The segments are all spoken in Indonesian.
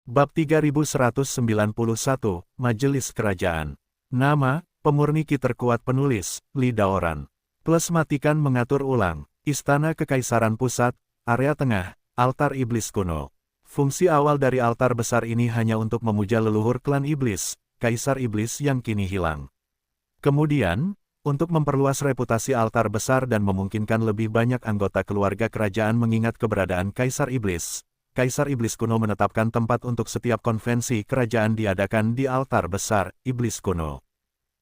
Bab 3191, Majelis Kerajaan. Nama, pemurni Ki terkuat penulis, Li Daoran. Plus matikan mengatur ulang, Istana Kekaisaran Pusat, area tengah, altar iblis kuno. Fungsi awal dari altar besar ini hanya untuk memuja leluhur klan iblis, kaisar iblis yang kini hilang. Kemudian, untuk memperluas reputasi altar besar dan memungkinkan lebih banyak anggota keluarga kerajaan mengingat keberadaan kaisar iblis, Kaisar Iblis Kuno menetapkan tempat untuk setiap konvensi kerajaan diadakan di altar besar, Iblis Kuno.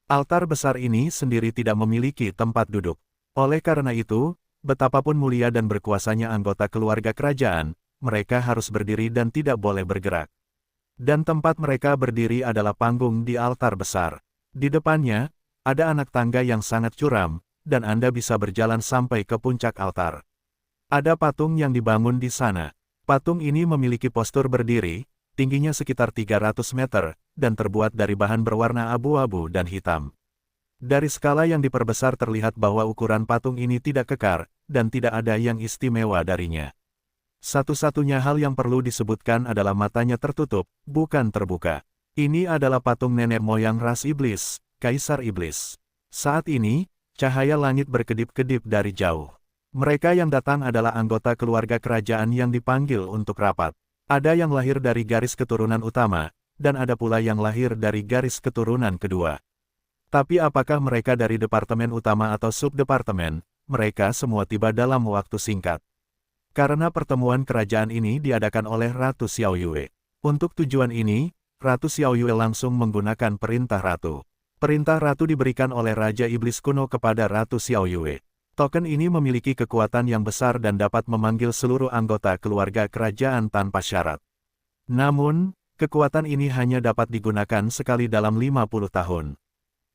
Altar besar ini sendiri tidak memiliki tempat duduk. Oleh karena itu, betapapun mulia dan berkuasanya anggota keluarga kerajaan, mereka harus berdiri dan tidak boleh bergerak. Dan tempat mereka berdiri adalah panggung di altar besar. Di depannya, ada anak tangga yang sangat curam, dan Anda bisa berjalan sampai ke puncak altar. Ada patung yang dibangun di sana. Patung ini memiliki postur berdiri, tingginya sekitar 300 meter, dan terbuat dari bahan berwarna abu-abu dan hitam. Dari skala yang diperbesar terlihat bahwa ukuran patung ini tidak kekar, dan tidak ada yang istimewa darinya. Satu-satunya hal yang perlu disebutkan adalah matanya tertutup, bukan terbuka. Ini adalah patung nenek moyang ras iblis, Kaisar Iblis. Saat ini, cahaya langit berkedip-kedip dari jauh. Mereka yang datang adalah anggota keluarga kerajaan yang dipanggil untuk rapat. Ada yang lahir dari garis keturunan utama, dan ada pula yang lahir dari garis keturunan kedua. Tapi apakah mereka dari departemen utama atau subdepartemen, mereka semua tiba dalam waktu singkat. Karena pertemuan kerajaan ini diadakan oleh Ratu Xiaoyue. Untuk tujuan ini, Ratu Xiaoyue langsung menggunakan perintah Ratu. Perintah Ratu diberikan oleh Raja Iblis Kuno kepada Ratu Xiaoyue. Token ini memiliki kekuatan yang besar dan dapat memanggil seluruh anggota keluarga kerajaan tanpa syarat. Namun, kekuatan ini hanya dapat digunakan sekali dalam 50 tahun.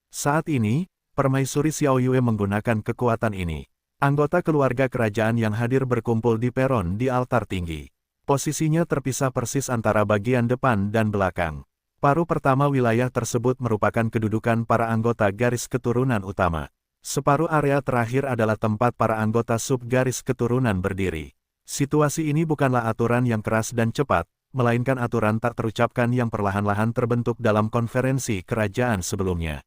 Saat ini, Permaisuri Xiaoyue menggunakan kekuatan ini. Anggota keluarga kerajaan yang hadir berkumpul di peron di altar tinggi. Posisinya terpisah persis antara bagian depan dan belakang. Paruh pertama wilayah tersebut merupakan kedudukan para anggota garis keturunan utama. Separuh area terakhir adalah tempat para anggota sub-garis keturunan berdiri. Situasi ini bukanlah aturan yang keras dan cepat, melainkan aturan tak terucapkan yang perlahan-lahan terbentuk dalam konferensi kerajaan sebelumnya.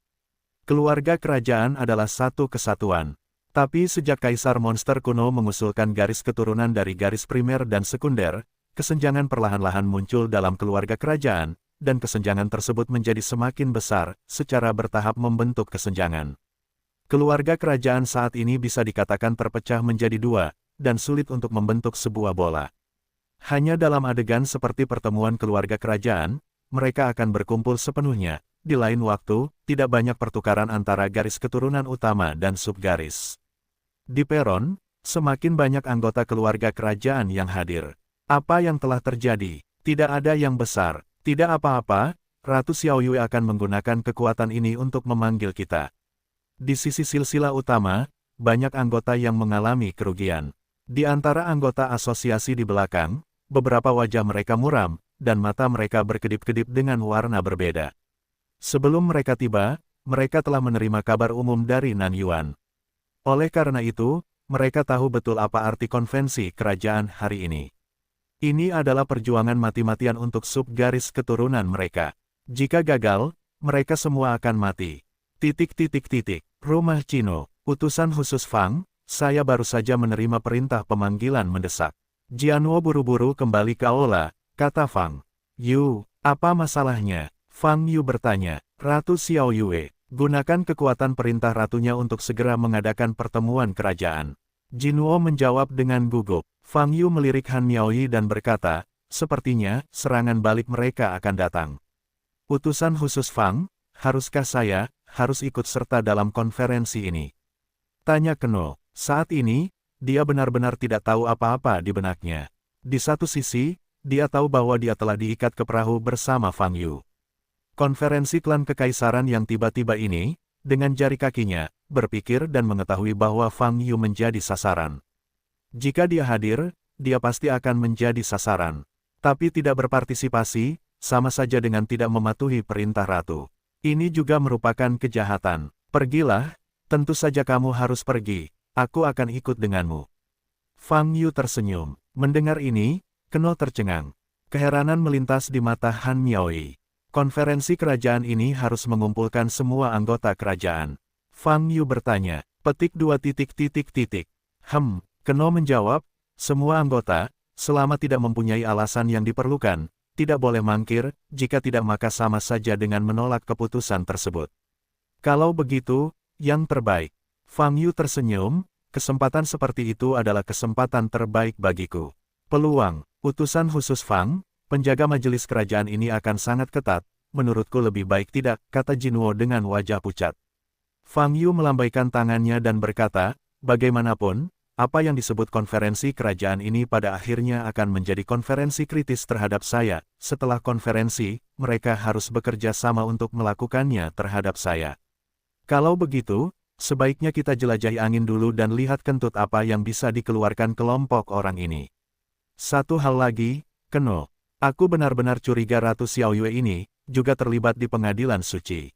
Keluarga kerajaan adalah satu kesatuan. Tapi sejak Kaisar Monster Kuno mengusulkan garis keturunan dari garis primer dan sekunder, kesenjangan perlahan-lahan muncul dalam keluarga kerajaan, dan kesenjangan tersebut menjadi semakin besar, secara bertahap membentuk kesenjangan. Keluarga kerajaan saat ini bisa dikatakan terpecah menjadi dua, dan sulit untuk membentuk sebuah bola. Hanya dalam adegan seperti pertemuan keluarga kerajaan, mereka akan berkumpul sepenuhnya. Di lain waktu, tidak banyak pertukaran antara garis keturunan utama dan subgaris. Di peron, semakin banyak anggota keluarga kerajaan yang hadir. Apa yang telah terjadi? Tidak ada yang besar, tidak apa-apa. Ratu Xiaoyue akan menggunakan kekuatan ini untuk memanggil kita. Di sisi silsilah utama, banyak anggota yang mengalami kerugian. Di antara anggota asosiasi di belakang, beberapa wajah mereka muram, dan mata mereka berkedip-kedip dengan warna berbeda. Sebelum mereka tiba, mereka telah menerima kabar umum dari Nan Yuan. Oleh karena itu, mereka tahu betul apa arti konvensi kerajaan hari ini. Ini adalah perjuangan mati-matian untuk sub-garis keturunan mereka. Jika gagal, mereka semua akan mati. Rumah Cino, utusan khusus Fang, saya baru saja menerima perintah pemanggilan mendesak. Jianwo buru-buru kembali ke aula, kata Fang. Yu, apa masalahnya? Fang Yu bertanya. Ratu Xiaoyue, gunakan kekuatan perintah ratunya untuk segera mengadakan pertemuan kerajaan. Jinwo menjawab dengan gugup. Fang Yu melirik Han Miaoyi dan berkata, sepertinya, serangan balik mereka akan datang. Utusan khusus Fang, haruskah saya harus ikut serta dalam konferensi ini? Tanya Keno. Saat ini, dia benar-benar tidak tahu apa-apa di benaknya. Di satu sisi, dia tahu bahwa dia telah diikat ke perahu bersama Fang Yu. Konferensi klan kekaisaran yang tiba-tiba ini, dengan jari kakinya, berpikir dan mengetahui bahwa Fang Yu menjadi sasaran. Jika dia hadir, dia pasti akan menjadi sasaran. Tapi tidak berpartisipasi, sama saja dengan tidak mematuhi perintah ratu. Ini juga merupakan kejahatan. Pergilah, tentu saja kamu harus pergi, aku akan ikut denganmu. Fang Yu tersenyum. Mendengar ini, Keno tercengang. Keheranan melintas di mata Han Miaoyi. Konferensi kerajaan ini harus mengumpulkan semua anggota kerajaan. Fang Yu bertanya, petik 2 titik titik titik. Keno menjawab, semua anggota, selama tidak mempunyai alasan yang diperlukan, tidak boleh mangkir, jika tidak maka sama saja dengan menolak keputusan tersebut. Kalau begitu, yang terbaik. Fang Yu tersenyum, kesempatan seperti itu adalah kesempatan terbaik bagiku. Peluang, utusan khusus Fang, penjaga majelis kerajaan ini akan sangat ketat, menurutku lebih baik tidak, kata Jinwo dengan wajah pucat. Fang Yu melambaikan tangannya dan berkata, bagaimanapun, apa yang disebut konferensi kerajaan ini pada akhirnya akan menjadi konferensi kritis terhadap saya. Setelah konferensi, mereka harus bekerja sama untuk melakukannya terhadap saya. Kalau begitu, sebaiknya kita jelajahi angin dulu dan lihat kentut apa yang bisa dikeluarkan kelompok orang ini. Satu hal lagi, Keno, aku benar-benar curiga Ratu Xiaoyue ini juga terlibat di pengadilan suci.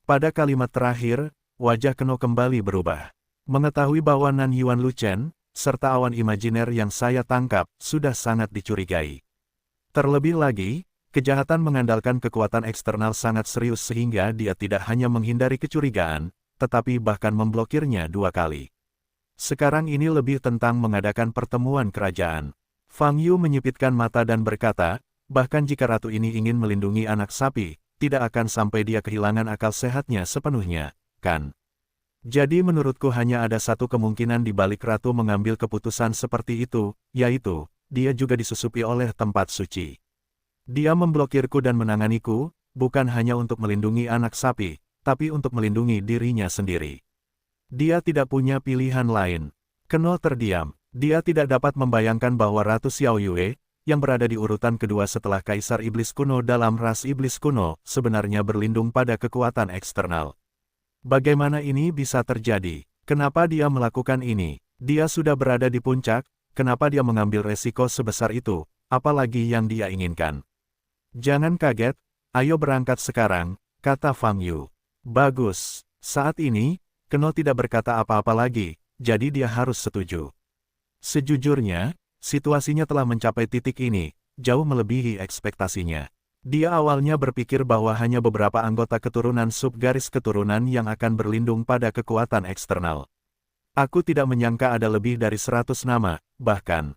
Pada kalimat terakhir, wajah Keno kembali berubah. Mengetahui bahwa Nan Yuan Luchen, serta awan imajiner yang saya tangkap, sudah sangat dicurigai. Terlebih lagi, kejahatan mengandalkan kekuatan eksternal sangat serius sehingga dia tidak hanya menghindari kecurigaan, tetapi bahkan memblokirnya 2 kali. Sekarang ini lebih tentang mengadakan pertemuan kerajaan. Fang Yu menyipitkan mata dan berkata, bahkan jika ratu ini ingin melindungi anak sapi, tidak akan sampai dia kehilangan akal sehatnya sepenuhnya, kan? Jadi menurutku hanya ada satu kemungkinan di balik ratu mengambil keputusan seperti itu, yaitu, dia juga disusupi oleh tempat suci. Dia memblokirku dan menanganiku, bukan hanya untuk melindungi anak sapi, tapi untuk melindungi dirinya sendiri. Dia tidak punya pilihan lain. Keno terdiam. Dia tidak dapat membayangkan bahwa Ratu Xiaoyue, yang berada di urutan kedua setelah Kaisar Iblis Kuno dalam ras Iblis Kuno, sebenarnya berlindung pada kekuatan eksternal. Bagaimana ini bisa terjadi? Kenapa dia melakukan ini? Dia sudah berada di puncak, kenapa dia mengambil resiko sebesar itu, apalagi yang dia inginkan? Jangan kaget, ayo berangkat sekarang, kata Fang Yu. Bagus, saat ini, Keno tidak berkata apa-apa lagi, jadi dia harus setuju. Sejujurnya, situasinya telah mencapai titik ini, jauh melebihi ekspektasinya. Dia awalnya berpikir bahwa hanya beberapa anggota keturunan subgaris keturunan yang akan berlindung pada kekuatan eksternal. Aku tidak menyangka ada lebih dari 100 nama, bahkan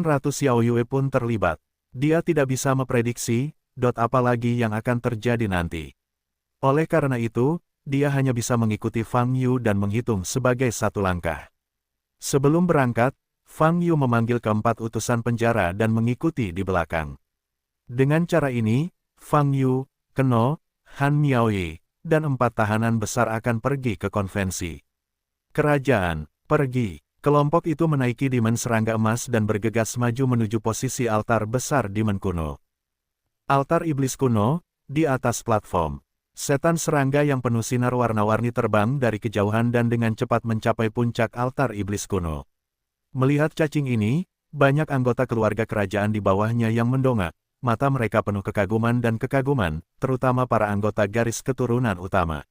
Ratu Xiaoyue pun terlibat. Dia tidak bisa memprediksi, apa lagi yang akan terjadi nanti. Oleh karena itu, dia hanya bisa mengikuti Fang Yu dan menghitung sebagai satu langkah. Sebelum berangkat, Fang Yu memanggil keempat utusan penjara dan mengikuti di belakang. Dengan cara ini, Fang Yu, Keno, Han Miaoyi, dan 4 tahanan besar akan pergi ke konvensi. Kerajaan, pergi. Kelompok itu menaiki dimen serangga emas dan bergegas maju menuju posisi altar besar dimen kuno. Altar iblis kuno, di atas platform. Setan serangga yang penuh sinar warna-warni terbang dari kejauhan dan dengan cepat mencapai puncak altar iblis kuno. Melihat cacing ini, banyak anggota keluarga kerajaan di bawahnya yang mendongak. Mata mereka penuh kekaguman dan kekaguman, terutama para anggota garis keturunan utama.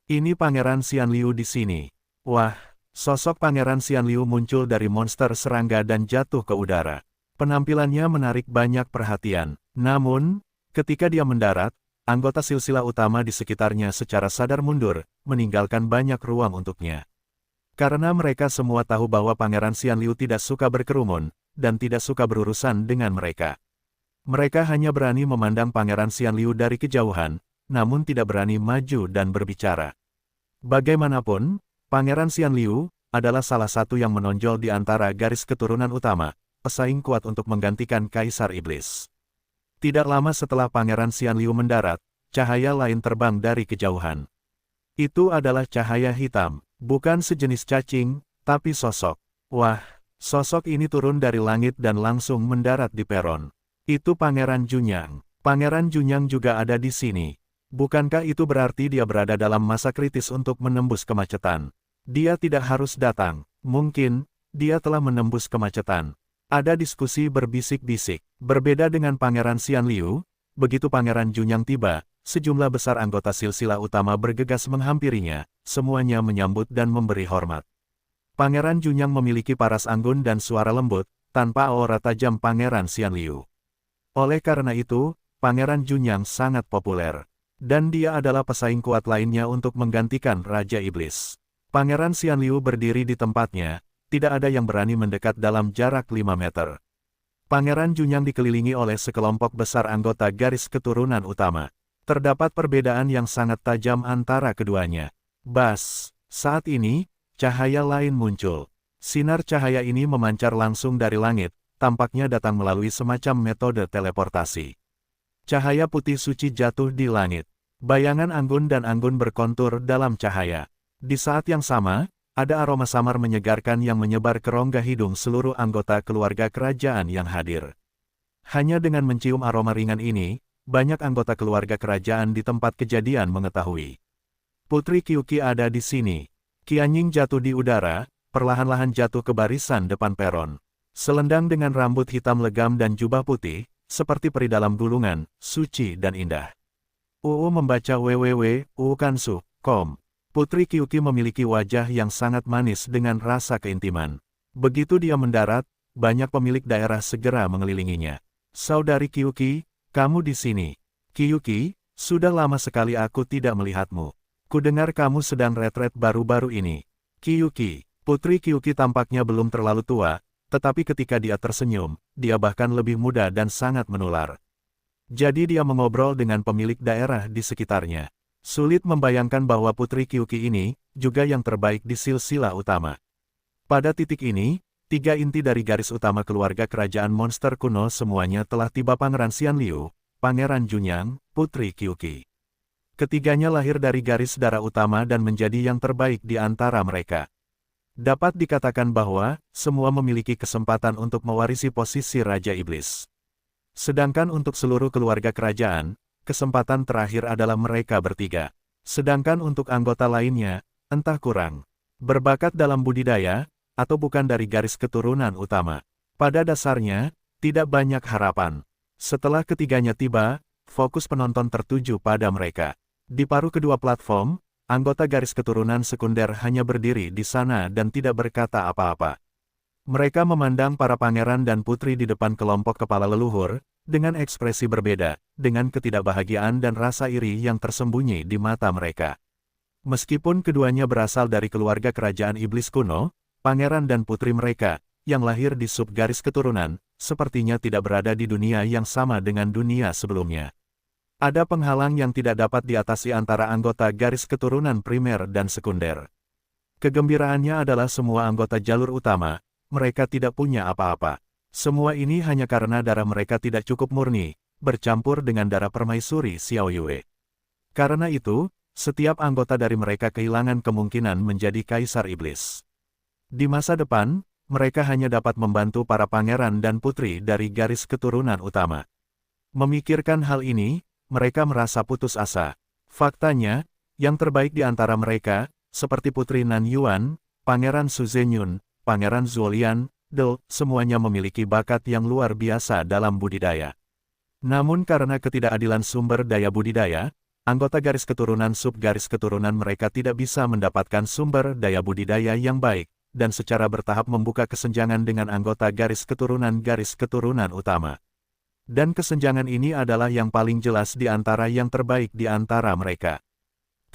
Ini Pangeran Xianliu di sini. Wah, sosok Pangeran Xianliu muncul dari monster serangga dan jatuh ke udara. Penampilannya menarik banyak perhatian. Namun, ketika dia mendarat, anggota silsilah utama di sekitarnya secara sadar mundur, meninggalkan banyak ruang untuknya. Karena mereka semua tahu bahwa Pangeran Xianliu tidak suka berkerumun, dan tidak suka berurusan dengan mereka. Mereka hanya berani memandang Pangeran Xianliu dari kejauhan, namun tidak berani maju dan berbicara. Bagaimanapun, Pangeran Xianliu adalah salah satu yang menonjol di antara garis keturunan utama, pesaing kuat untuk menggantikan Kaisar Iblis. Tidak lama setelah Pangeran Xianliu mendarat, cahaya lain terbang dari kejauhan. Itu adalah cahaya hitam, bukan sejenis cacing, tapi sosok. Wah, sosok ini turun dari langit dan langsung mendarat di peron. Itu Pangeran Junyang. Pangeran Junyang juga ada di sini. Bukankah itu berarti dia berada dalam masa kritis untuk menembus kemacetan? Dia tidak harus datang. Mungkin, dia telah menembus kemacetan. Ada diskusi berbisik-bisik. Berbeda dengan Pangeran Xianliu, begitu Pangeran Junyang tiba, sejumlah besar anggota silsilah utama bergegas menghampirinya, semuanya menyambut dan memberi hormat. Pangeran Junyang memiliki paras anggun dan suara lembut, tanpa aura tajam Pangeran Xianliu. Oleh karena itu, Pangeran Junyang sangat populer. Dan dia adalah pesaing kuat lainnya untuk menggantikan Raja Iblis. Pangeran Xianliu berdiri di tempatnya, tidak ada yang berani mendekat dalam jarak 5 meter. Pangeran Junyang dikelilingi oleh sekelompok besar anggota garis keturunan utama. Terdapat perbedaan yang sangat tajam antara keduanya. Bas, saat ini, cahaya lain muncul. Sinar cahaya ini memancar langsung dari langit, tampaknya datang melalui semacam metode teleportasi. Cahaya putih suci jatuh di langit. Bayangan anggun dan anggun berkontur dalam cahaya. Di saat yang sama, ada aroma samar menyegarkan yang menyebar ke rongga hidung seluruh anggota keluarga kerajaan yang hadir. Hanya dengan mencium aroma ringan ini, banyak anggota keluarga kerajaan di tempat kejadian mengetahui. Putri Qiuqi ada di sini. Qianying jatuh di udara, perlahan-lahan jatuh ke barisan depan peron. Selendang dengan rambut hitam legam dan jubah putih, seperti peri dalam gulungan, suci dan indah. Membaca www.uukansu.com. Putri Qiuqi memiliki wajah yang sangat manis dengan rasa keintiman. Begitu dia mendarat, banyak pemilik daerah segera mengelilinginya. Saudari Qiuqi, kamu di sini. Qiuqi, sudah lama sekali aku tidak melihatmu. Kudengar kamu sedang retret baru-baru ini. Qiuqi, Putri Qiuqi tampaknya belum terlalu tua, tetapi ketika dia tersenyum, dia bahkan lebih muda dan sangat menular. Jadi dia mengobrol dengan pemilik daerah di sekitarnya. Sulit membayangkan bahwa Putri Qiuqi ini, juga yang terbaik di silsilah utama. Pada titik ini, 3 inti dari garis utama keluarga kerajaan monster kuno semuanya telah tiba: Pangeran Xianliu, Pangeran Junyang, Putri Qiuqi. Ketiganya lahir dari garis darah utama dan menjadi yang terbaik di antara mereka. Dapat dikatakan bahwa, semua memiliki kesempatan untuk mewarisi posisi Raja Iblis. Sedangkan untuk seluruh keluarga kerajaan, kesempatan terakhir adalah mereka bertiga. Sedangkan untuk anggota lainnya, entah kurang berbakat dalam budidaya, atau bukan dari garis keturunan utama. Pada dasarnya, tidak banyak harapan. Setelah ketiganya tiba, fokus penonton tertuju pada mereka. Di paruh kedua platform, anggota garis keturunan sekunder hanya berdiri di sana dan tidak berkata apa-apa. Mereka memandang para pangeran dan putri di depan kelompok kepala leluhur, dengan ekspresi berbeda, dengan ketidakbahagiaan dan rasa iri yang tersembunyi di mata mereka. Meskipun keduanya berasal dari keluarga kerajaan iblis kuno, pangeran dan putri mereka, yang lahir di sub garis keturunan, sepertinya tidak berada di dunia yang sama dengan dunia sebelumnya. Ada penghalang yang tidak dapat diatasi antara anggota garis keturunan primer dan sekunder. Kegembiraannya adalah semua anggota jalur utama, mereka tidak punya apa-apa. Semua ini hanya karena darah mereka tidak cukup murni, bercampur dengan darah permaisuri Xiao Yue. Karena itu, setiap anggota dari mereka kehilangan kemungkinan menjadi kaisar iblis. Di masa depan, mereka hanya dapat membantu para pangeran dan putri dari garis keturunan utama. Memikirkan hal ini, mereka merasa putus asa. Faktanya, yang terbaik di antara mereka, seperti Putri Nan Yuan, Pangeran Su Zhenyun, Pangeran Zuolian, semuanya memiliki bakat yang luar biasa dalam budidaya. Namun karena ketidakadilan sumber daya budidaya, anggota garis keturunan sub garis keturunan mereka tidak bisa mendapatkan sumber daya budidaya yang baik, dan secara bertahap membuka kesenjangan dengan anggota garis keturunan utama. Dan kesenjangan ini adalah yang paling jelas di antara yang terbaik di antara mereka.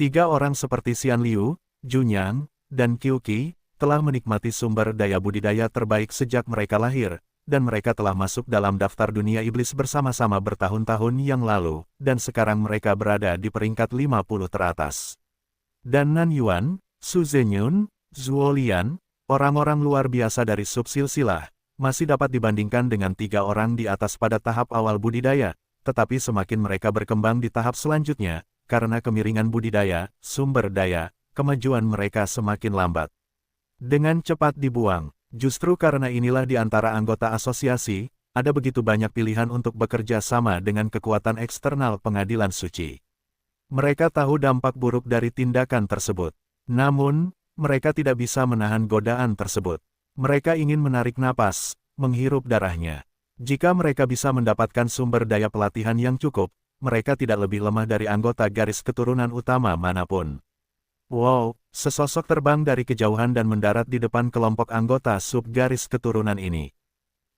3 orang seperti Xianliu, Junyang, dan Qiuqi, telah menikmati sumber daya budidaya terbaik sejak mereka lahir, dan mereka telah masuk dalam daftar dunia iblis bersama-sama bertahun-tahun yang lalu, dan sekarang mereka berada di peringkat 50 teratas. Dan Nan Yuan, Su Zhenyun, Zuolian, orang-orang luar biasa dari subsilsilah, masih dapat dibandingkan dengan 3 orang di atas pada tahap awal budidaya, tetapi semakin mereka berkembang di tahap selanjutnya, karena kemiringan budidaya, sumber daya, kemajuan mereka semakin lambat. Dengan cepat dibuang, justru karena inilah di antara anggota asosiasi, ada begitu banyak pilihan untuk bekerja sama dengan kekuatan eksternal pengadilan suci. Mereka tahu dampak buruk dari tindakan tersebut. Namun, mereka tidak bisa menahan godaan tersebut. Mereka ingin menarik napas, menghirup darahnya. Jika mereka bisa mendapatkan sumber daya pelatihan yang cukup, mereka tidak lebih lemah dari anggota garis keturunan utama manapun. Wow, sesosok terbang dari kejauhan dan mendarat di depan kelompok anggota sub garis keturunan ini.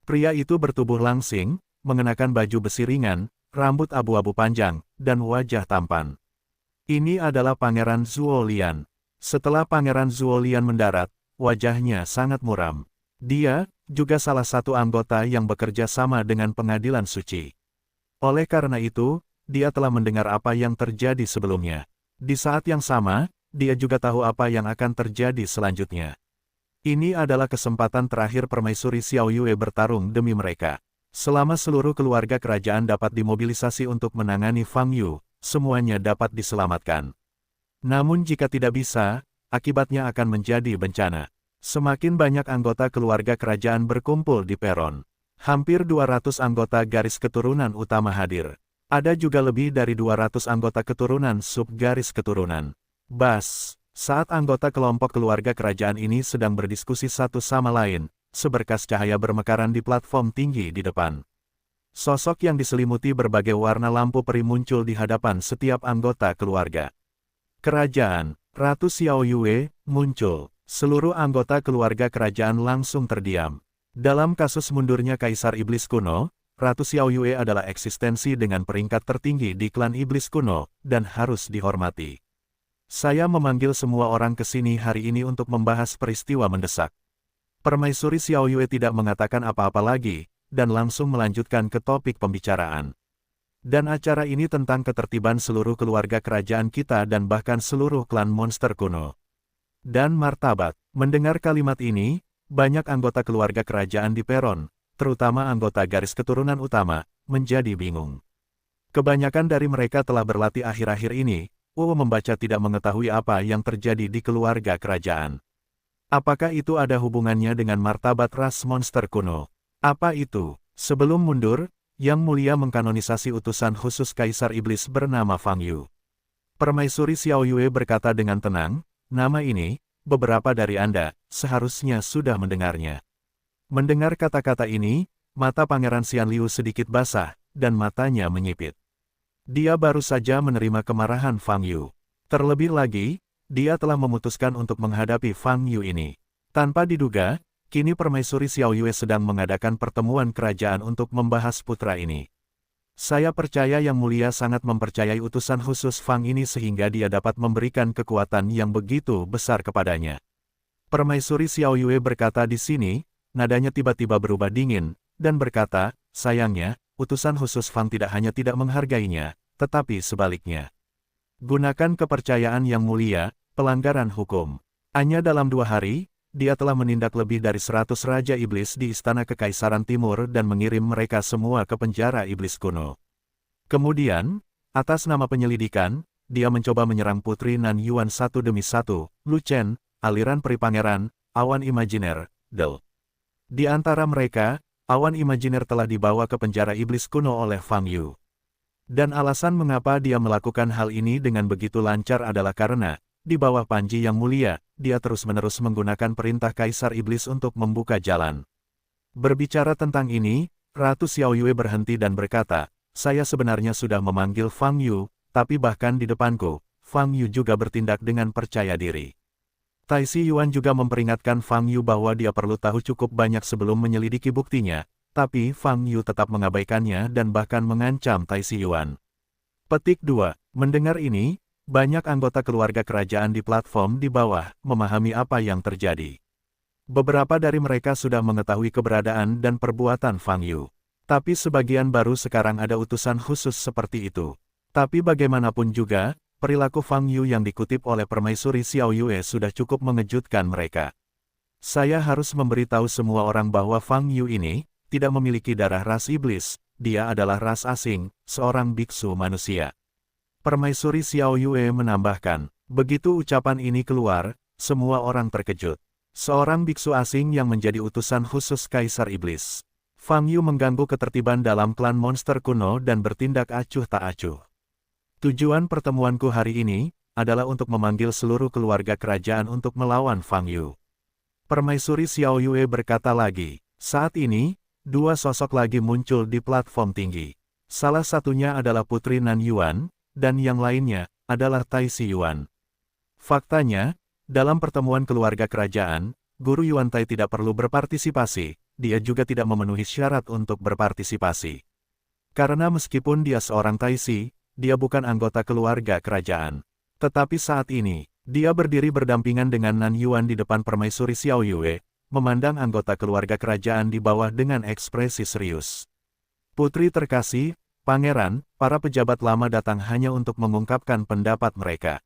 Pria itu bertubuh langsing, mengenakan baju besi ringan, rambut abu-abu panjang, dan wajah tampan. Ini adalah Pangeran Zuolian. Setelah Pangeran Zuolian mendarat, wajahnya sangat muram. Dia juga salah satu anggota yang bekerja sama dengan pengadilan suci. Oleh karena itu, dia telah mendengar apa yang terjadi sebelumnya. Di saat yang sama, dia juga tahu apa yang akan terjadi selanjutnya. Ini adalah kesempatan terakhir Permaisuri Xiao Yue bertarung demi mereka. Selama seluruh keluarga kerajaan dapat dimobilisasi untuk menangani Fang Yu, semuanya dapat diselamatkan. Namun jika tidak bisa, akibatnya akan menjadi bencana. Semakin banyak anggota keluarga kerajaan berkumpul di peron. Hampir 200 anggota garis keturunan utama hadir. Ada juga lebih dari 200 anggota keturunan sub-garis keturunan. Bas, saat anggota kelompok keluarga kerajaan ini sedang berdiskusi satu sama lain, seberkas cahaya bermekaran di platform tinggi di depan. Sosok yang diselimuti berbagai warna lampu peri muncul di hadapan setiap anggota keluarga. Kerajaan, Ratu Xiao Yue, muncul. Seluruh anggota keluarga kerajaan langsung terdiam. Dalam kasus mundurnya Kaisar Iblis Kuno, Ratu Xiao Yue adalah eksistensi dengan peringkat tertinggi di klan Iblis Kuno, dan harus dihormati. Saya memanggil semua orang ke sini hari ini untuk membahas peristiwa mendesak. Permaisuri Xiao Yue tidak mengatakan apa-apa lagi, dan langsung melanjutkan ke topik pembicaraan. Dan acara ini tentang ketertiban seluruh keluarga kerajaan kita dan bahkan seluruh klan monster kuno. Dan martabat. Mendengar kalimat ini, banyak anggota keluarga kerajaan di peron, terutama anggota garis keturunan utama, menjadi bingung. Kebanyakan dari mereka telah berlatih akhir-akhir ini, membaca tidak mengetahui apa yang terjadi di keluarga kerajaan. Apakah itu ada hubungannya dengan martabat ras monster kuno? Apa itu? Sebelum mundur, Yang Mulia mengkanonisasi utusan khusus Kaisar Iblis bernama Fang Yu. Permaisuri Xiao Yue berkata dengan tenang, nama ini, beberapa dari Anda, seharusnya sudah mendengarnya. Mendengar kata-kata ini, mata Pangeran Xian Liu sedikit basah, dan matanya menyipit. Dia baru saja menerima kemarahan Fang Yu. Terlebih lagi, dia telah memutuskan untuk menghadapi Fang Yu ini. Tanpa diduga, kini Permaisuri Xiao Yue sedang mengadakan pertemuan kerajaan untuk membahas putra ini. Saya percaya Yang Mulia sangat mempercayai utusan khusus Fang ini sehingga dia dapat memberikan kekuatan yang begitu besar kepadanya. Permaisuri Xiao Yue berkata di sini, nadanya tiba-tiba berubah dingin, dan berkata, sayangnya, utusan khusus Fang tidak hanya tidak menghargainya, tetapi sebaliknya. Gunakan kepercayaan Yang Mulia, pelanggaran hukum. Hanya dalam 2 hari, dia telah menindak lebih dari 100 Raja Iblis di Istana Kekaisaran Timur dan mengirim mereka semua ke penjara Iblis Kuno. Kemudian, atas nama penyelidikan, dia mencoba menyerang Putri Nan Yuan satu demi satu, Lu Chen, aliran peri pangeran, awan imajiner, Del. Di antara mereka, awan imajiner telah dibawa ke penjara Iblis Kuno oleh Fang Yu. Dan alasan mengapa dia melakukan hal ini dengan begitu lancar adalah karena, di bawah Panji Yang Mulia, dia terus-menerus menggunakan perintah Kaisar Iblis untuk membuka jalan. Berbicara tentang ini, Ratu Xiao Yue berhenti dan berkata, saya sebenarnya sudah memanggil Fang Yu, tapi bahkan di depanku, Fang Yu juga bertindak dengan percaya diri. Tai Si Yuan juga memperingatkan Fang Yu bahwa dia perlu tahu cukup banyak sebelum menyelidiki buktinya, tapi Fang Yu tetap mengabaikannya dan bahkan mengancam Tai Si Yuan. Petik 2. Mendengar ini, banyak anggota keluarga kerajaan di platform di bawah memahami apa yang terjadi. Beberapa dari mereka sudah mengetahui keberadaan dan perbuatan Fang Yu. Tapi sebagian baru sekarang ada utusan khusus seperti itu. Tapi bagaimanapun juga, perilaku Fang Yu yang dikutip oleh Permaisuri Xiao Yue sudah cukup mengejutkan mereka. Saya harus memberitahu semua orang bahwa Fang Yu ini tidak memiliki darah ras iblis, dia adalah ras asing, seorang biksu manusia. Permaisuri Xiao Yue menambahkan, begitu ucapan ini keluar, semua orang terkejut. Seorang biksu asing yang menjadi utusan khusus Kaisar Iblis. Fang Yu mengganggu ketertiban dalam klan monster kuno dan bertindak acuh tak acuh. Tujuan pertemuanku hari ini adalah untuk memanggil seluruh keluarga kerajaan untuk melawan Fang Yu. Permaisuri Xiao Yue berkata lagi, saat ini, 2 sosok lagi muncul di platform tinggi. Salah satunya adalah Putri Nan Yuan, dan yang lainnya adalah Tai Si Yuan. Faktanya, dalam pertemuan keluarga kerajaan, Guru Yuan Tai tidak perlu berpartisipasi, dia juga tidak memenuhi syarat untuk berpartisipasi. Karena meskipun dia seorang Taixi, dia bukan anggota keluarga kerajaan. Tetapi saat ini, dia berdiri berdampingan dengan Nan Yuan di depan permaisuri Xiao Yue, memandang anggota keluarga kerajaan di bawah dengan ekspresi serius. Putri terkasih, Pangeran, para pejabat lama datang hanya untuk mengungkapkan pendapat mereka.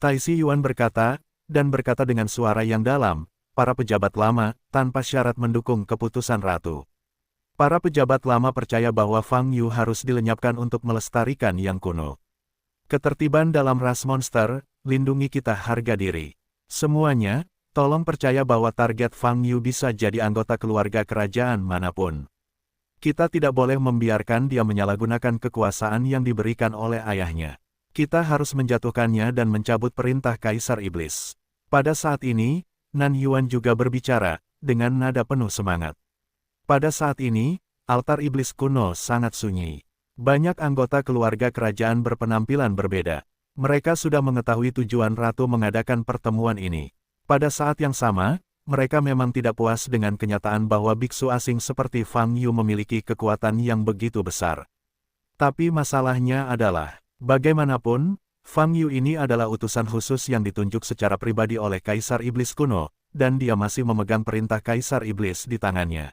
Taixi Yuan berkata, dan berkata dengan suara yang dalam, para pejabat lama, tanpa syarat mendukung keputusan ratu. Para pejabat lama percaya bahwa Fang Yu harus dilenyapkan untuk melestarikan yang kuno. Ketertiban dalam ras monster, lindungi kita harga diri. Semuanya, tolong percaya bahwa target Fang Yu bisa jadi anggota keluarga kerajaan manapun. Kita tidak boleh membiarkan dia menyalahgunakan kekuasaan yang diberikan oleh ayahnya. Kita harus menjatuhkannya dan mencabut perintah Kaisar Iblis. Pada saat ini, Nan Yuan juga berbicara, dengan nada penuh semangat. Pada saat ini, altar iblis kuno sangat sunyi. Banyak anggota keluarga kerajaan berpenampilan berbeda. Mereka sudah mengetahui tujuan ratu mengadakan pertemuan ini. Pada saat yang sama, mereka memang tidak puas dengan kenyataan bahwa biksu asing seperti Fang Yu memiliki kekuatan yang begitu besar. Tapi masalahnya adalah, bagaimanapun, Fang Yu ini adalah utusan khusus yang ditunjuk secara pribadi oleh Kaisar Iblis kuno, dan dia masih memegang perintah Kaisar Iblis di tangannya.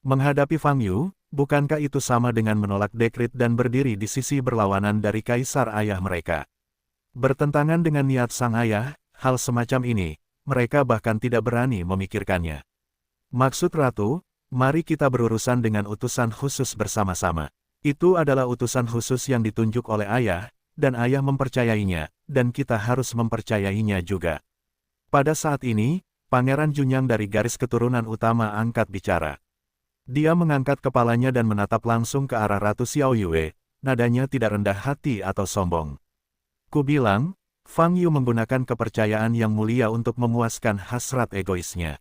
Menghadapi Fang Yu, bukankah itu sama dengan menolak dekrit dan berdiri di sisi berlawanan dari Kaisar ayah mereka? Bertentangan dengan niat sang ayah, hal semacam ini, mereka bahkan tidak berani memikirkannya. Maksud ratu, mari kita berurusan dengan utusan khusus bersama-sama. Itu adalah utusan khusus yang ditunjuk oleh ayah, dan ayah mempercayainya, dan kita harus mempercayainya juga. Pada saat ini, Pangeran Junyang dari garis keturunan utama angkat bicara. Dia mengangkat kepalanya dan menatap langsung ke arah Ratu Xiao Yue, nadanya tidak rendah hati atau sombong. Ku bilang, Fang Yu menggunakan kepercayaan yang mulia untuk memuaskan hasrat egoisnya.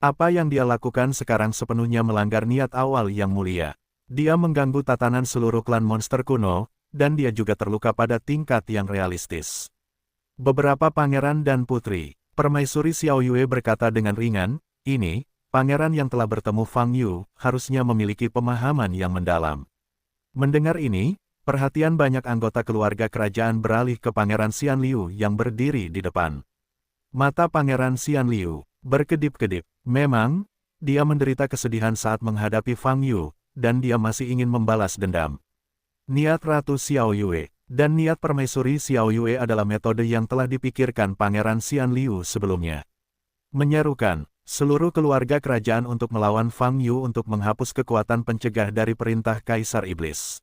Apa yang dia lakukan sekarang sepenuhnya melanggar niat awal yang mulia. Dia mengganggu tatanan seluruh klan monster kuno, dan dia juga terluka pada tingkat yang realistis. Beberapa pangeran dan putri, permaisuri Xiao Yue berkata dengan ringan, ini, pangeran yang telah bertemu Fang Yu, harusnya memiliki pemahaman yang mendalam. Mendengar ini, perhatian banyak anggota keluarga kerajaan beralih ke Pangeran Xian Liu yang berdiri di depan. Mata Pangeran Xian Liu berkedip-kedip. Memang, dia menderita kesedihan saat menghadapi Fang Yu, dan dia masih ingin membalas dendam. Niat Ratu Xiao Yue dan niat permaisuri Xiao Yue adalah metode yang telah dipikirkan Pangeran Xian Liu sebelumnya. Menyerukan seluruh keluarga kerajaan untuk melawan Fang Yu untuk menghapus kekuatan pencegah dari perintah Kaisar Iblis.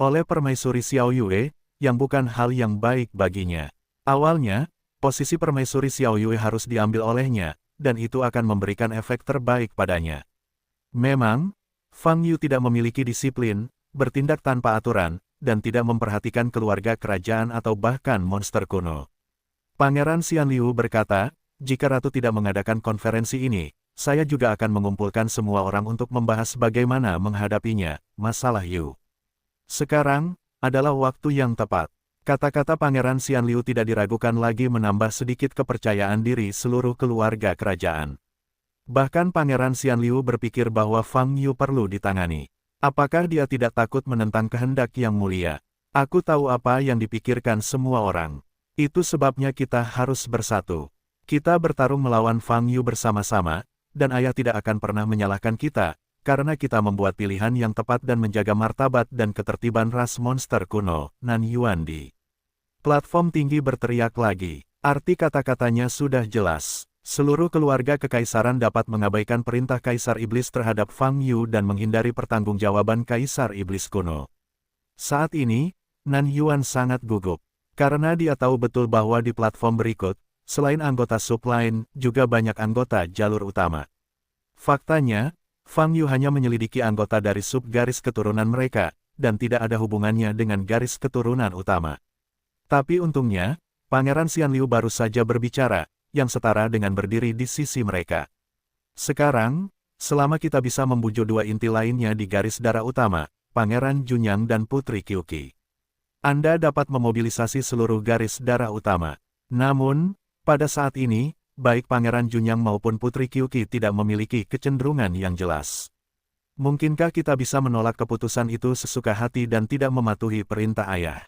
Oleh permaisuri Xiao Yue, yang bukan hal yang baik baginya. Awalnya, posisi permaisuri Xiao Yue harus diambil olehnya, dan itu akan memberikan efek terbaik padanya. Memang, Fang Yu tidak memiliki disiplin, bertindak tanpa aturan, dan tidak memperhatikan keluarga kerajaan atau bahkan monster kuno. Pangeran Xian Liu berkata, jika Ratu tidak mengadakan konferensi ini, saya juga akan mengumpulkan semua orang untuk membahas bagaimana menghadapinya, masalah Yu. Sekarang, adalah waktu yang tepat. Kata-kata Pangeran Xian Liu tidak diragukan lagi menambah sedikit kepercayaan diri seluruh keluarga kerajaan. Bahkan Pangeran Xian Liu berpikir bahwa Fang Yu perlu ditangani. Apakah dia tidak takut menentang kehendak yang mulia? Aku tahu apa yang dipikirkan semua orang. Itu sebabnya kita harus bersatu. Kita bertarung melawan Fang Yu bersama-sama, dan ayah tidak akan pernah menyalahkan kita, karena kita membuat pilihan yang tepat dan menjaga martabat dan ketertiban ras monster kuno, Nan Yuan di. Platform tinggi berteriak lagi. Arti kata-katanya sudah jelas. Seluruh keluarga kekaisaran dapat mengabaikan perintah Kaisar Iblis terhadap Fang Yu dan menghindari pertanggungjawaban Kaisar Iblis kuno. Saat ini, Nan Yuan sangat gugup, karena dia tahu betul bahwa di platform berikut, selain anggota sub lain, juga banyak anggota jalur utama. Faktanya, Fang Yu hanya menyelidiki anggota dari sub garis keturunan mereka, dan tidak ada hubungannya dengan garis keturunan utama. Tapi untungnya, Pangeran Xian Liu baru saja berbicara, yang setara dengan berdiri di sisi mereka. Sekarang, selama kita bisa membujuk dua inti lainnya di garis darah utama, Pangeran Junyang dan Putri Qiuqi, Anda dapat memobilisasi seluruh garis darah utama. Namun, pada saat ini, baik Pangeran Junyang maupun Putri Qiuqi tidak memiliki kecenderungan yang jelas. Mungkinkah kita bisa menolak keputusan itu sesuka hati dan tidak mematuhi perintah ayah?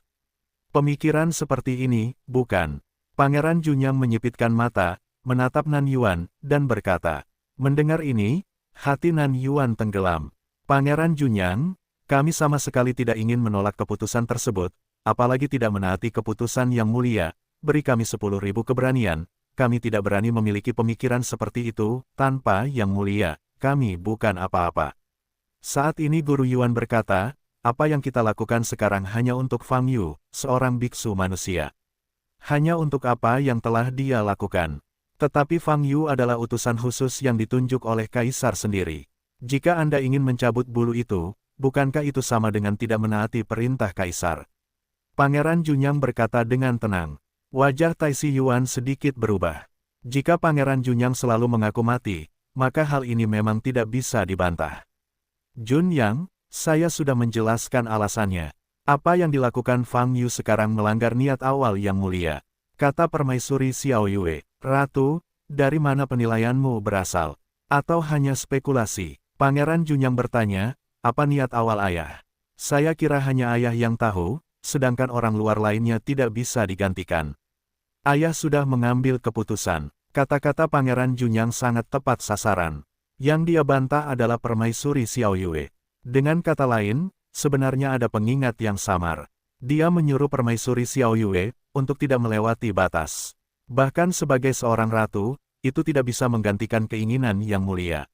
Pemikiran seperti ini, bukan? Pangeran Junyang menyipitkan mata, menatap Nan Yuan, dan berkata. Mendengar ini, hati Nan Yuan tenggelam. Pangeran Junyang, kami sama sekali tidak ingin menolak keputusan tersebut, apalagi tidak menaati keputusan yang mulia, beri kami 10.000 keberanian, kami tidak berani memiliki pemikiran seperti itu, tanpa yang mulia, kami bukan apa-apa. Saat ini Guru Yuan berkata, apa yang kita lakukan sekarang hanya untuk Fang Yu, seorang biksu manusia. Hanya untuk apa yang telah dia lakukan. Tetapi Fang Yu adalah utusan khusus yang ditunjuk oleh Kaisar sendiri. Jika Anda ingin mencabut bulu itu, bukankah itu sama dengan tidak menaati perintah Kaisar? Pangeran Junyang berkata dengan tenang. Wajah Taisi Yuan sedikit berubah. Jika Pangeran Junyang selalu mengaku mati, maka hal ini memang tidak bisa dibantah. Junyang, saya sudah menjelaskan alasannya. Apa yang dilakukan Fang Yu sekarang melanggar niat awal yang mulia. Kata Permaisuri Xiao Yue, Ratu, dari mana penilaianmu berasal? Atau hanya spekulasi? Pangeran Junyang bertanya, apa niat awal ayah? Saya kira hanya ayah yang tahu, sedangkan orang luar lainnya tidak bisa digantikan. Ayah sudah mengambil keputusan. Kata-kata Pangeran Junyang sangat tepat sasaran. Yang dia bantah adalah Permaisuri Xiao Yue. Dengan kata lain, sebenarnya ada pengingat yang samar. Dia menyuruh Permaisuri Xiao Yue untuk tidak melewati batas. Bahkan sebagai seorang ratu, itu tidak bisa menggantikan keinginan yang mulia.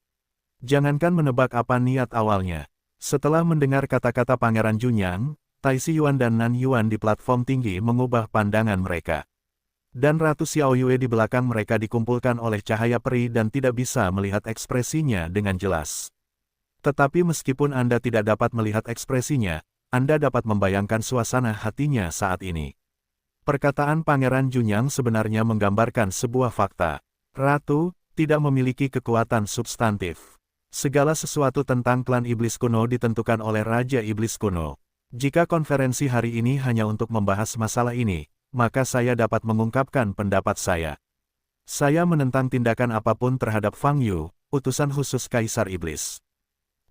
Jangankan menebak apa niat awalnya. Setelah mendengar kata-kata Pangeran Junyang, Taisi Yuan dan Nan Yuan di platform tinggi mengubah pandangan mereka. Dan Ratu Xiao Yue di belakang mereka dikumpulkan oleh cahaya peri dan tidak bisa melihat ekspresinya dengan jelas. Tetapi meskipun Anda tidak dapat melihat ekspresinya, Anda dapat membayangkan suasana hatinya saat ini. Perkataan Pangeran Junyang sebenarnya menggambarkan sebuah fakta. Ratu tidak memiliki kekuatan substantif. Segala sesuatu tentang klan iblis kuno ditentukan oleh Raja Iblis Kuno. Jika konferensi hari ini hanya untuk membahas masalah ini, maka saya dapat mengungkapkan pendapat saya. Saya menentang tindakan apapun terhadap Fang Yu, utusan khusus Kaisar Iblis.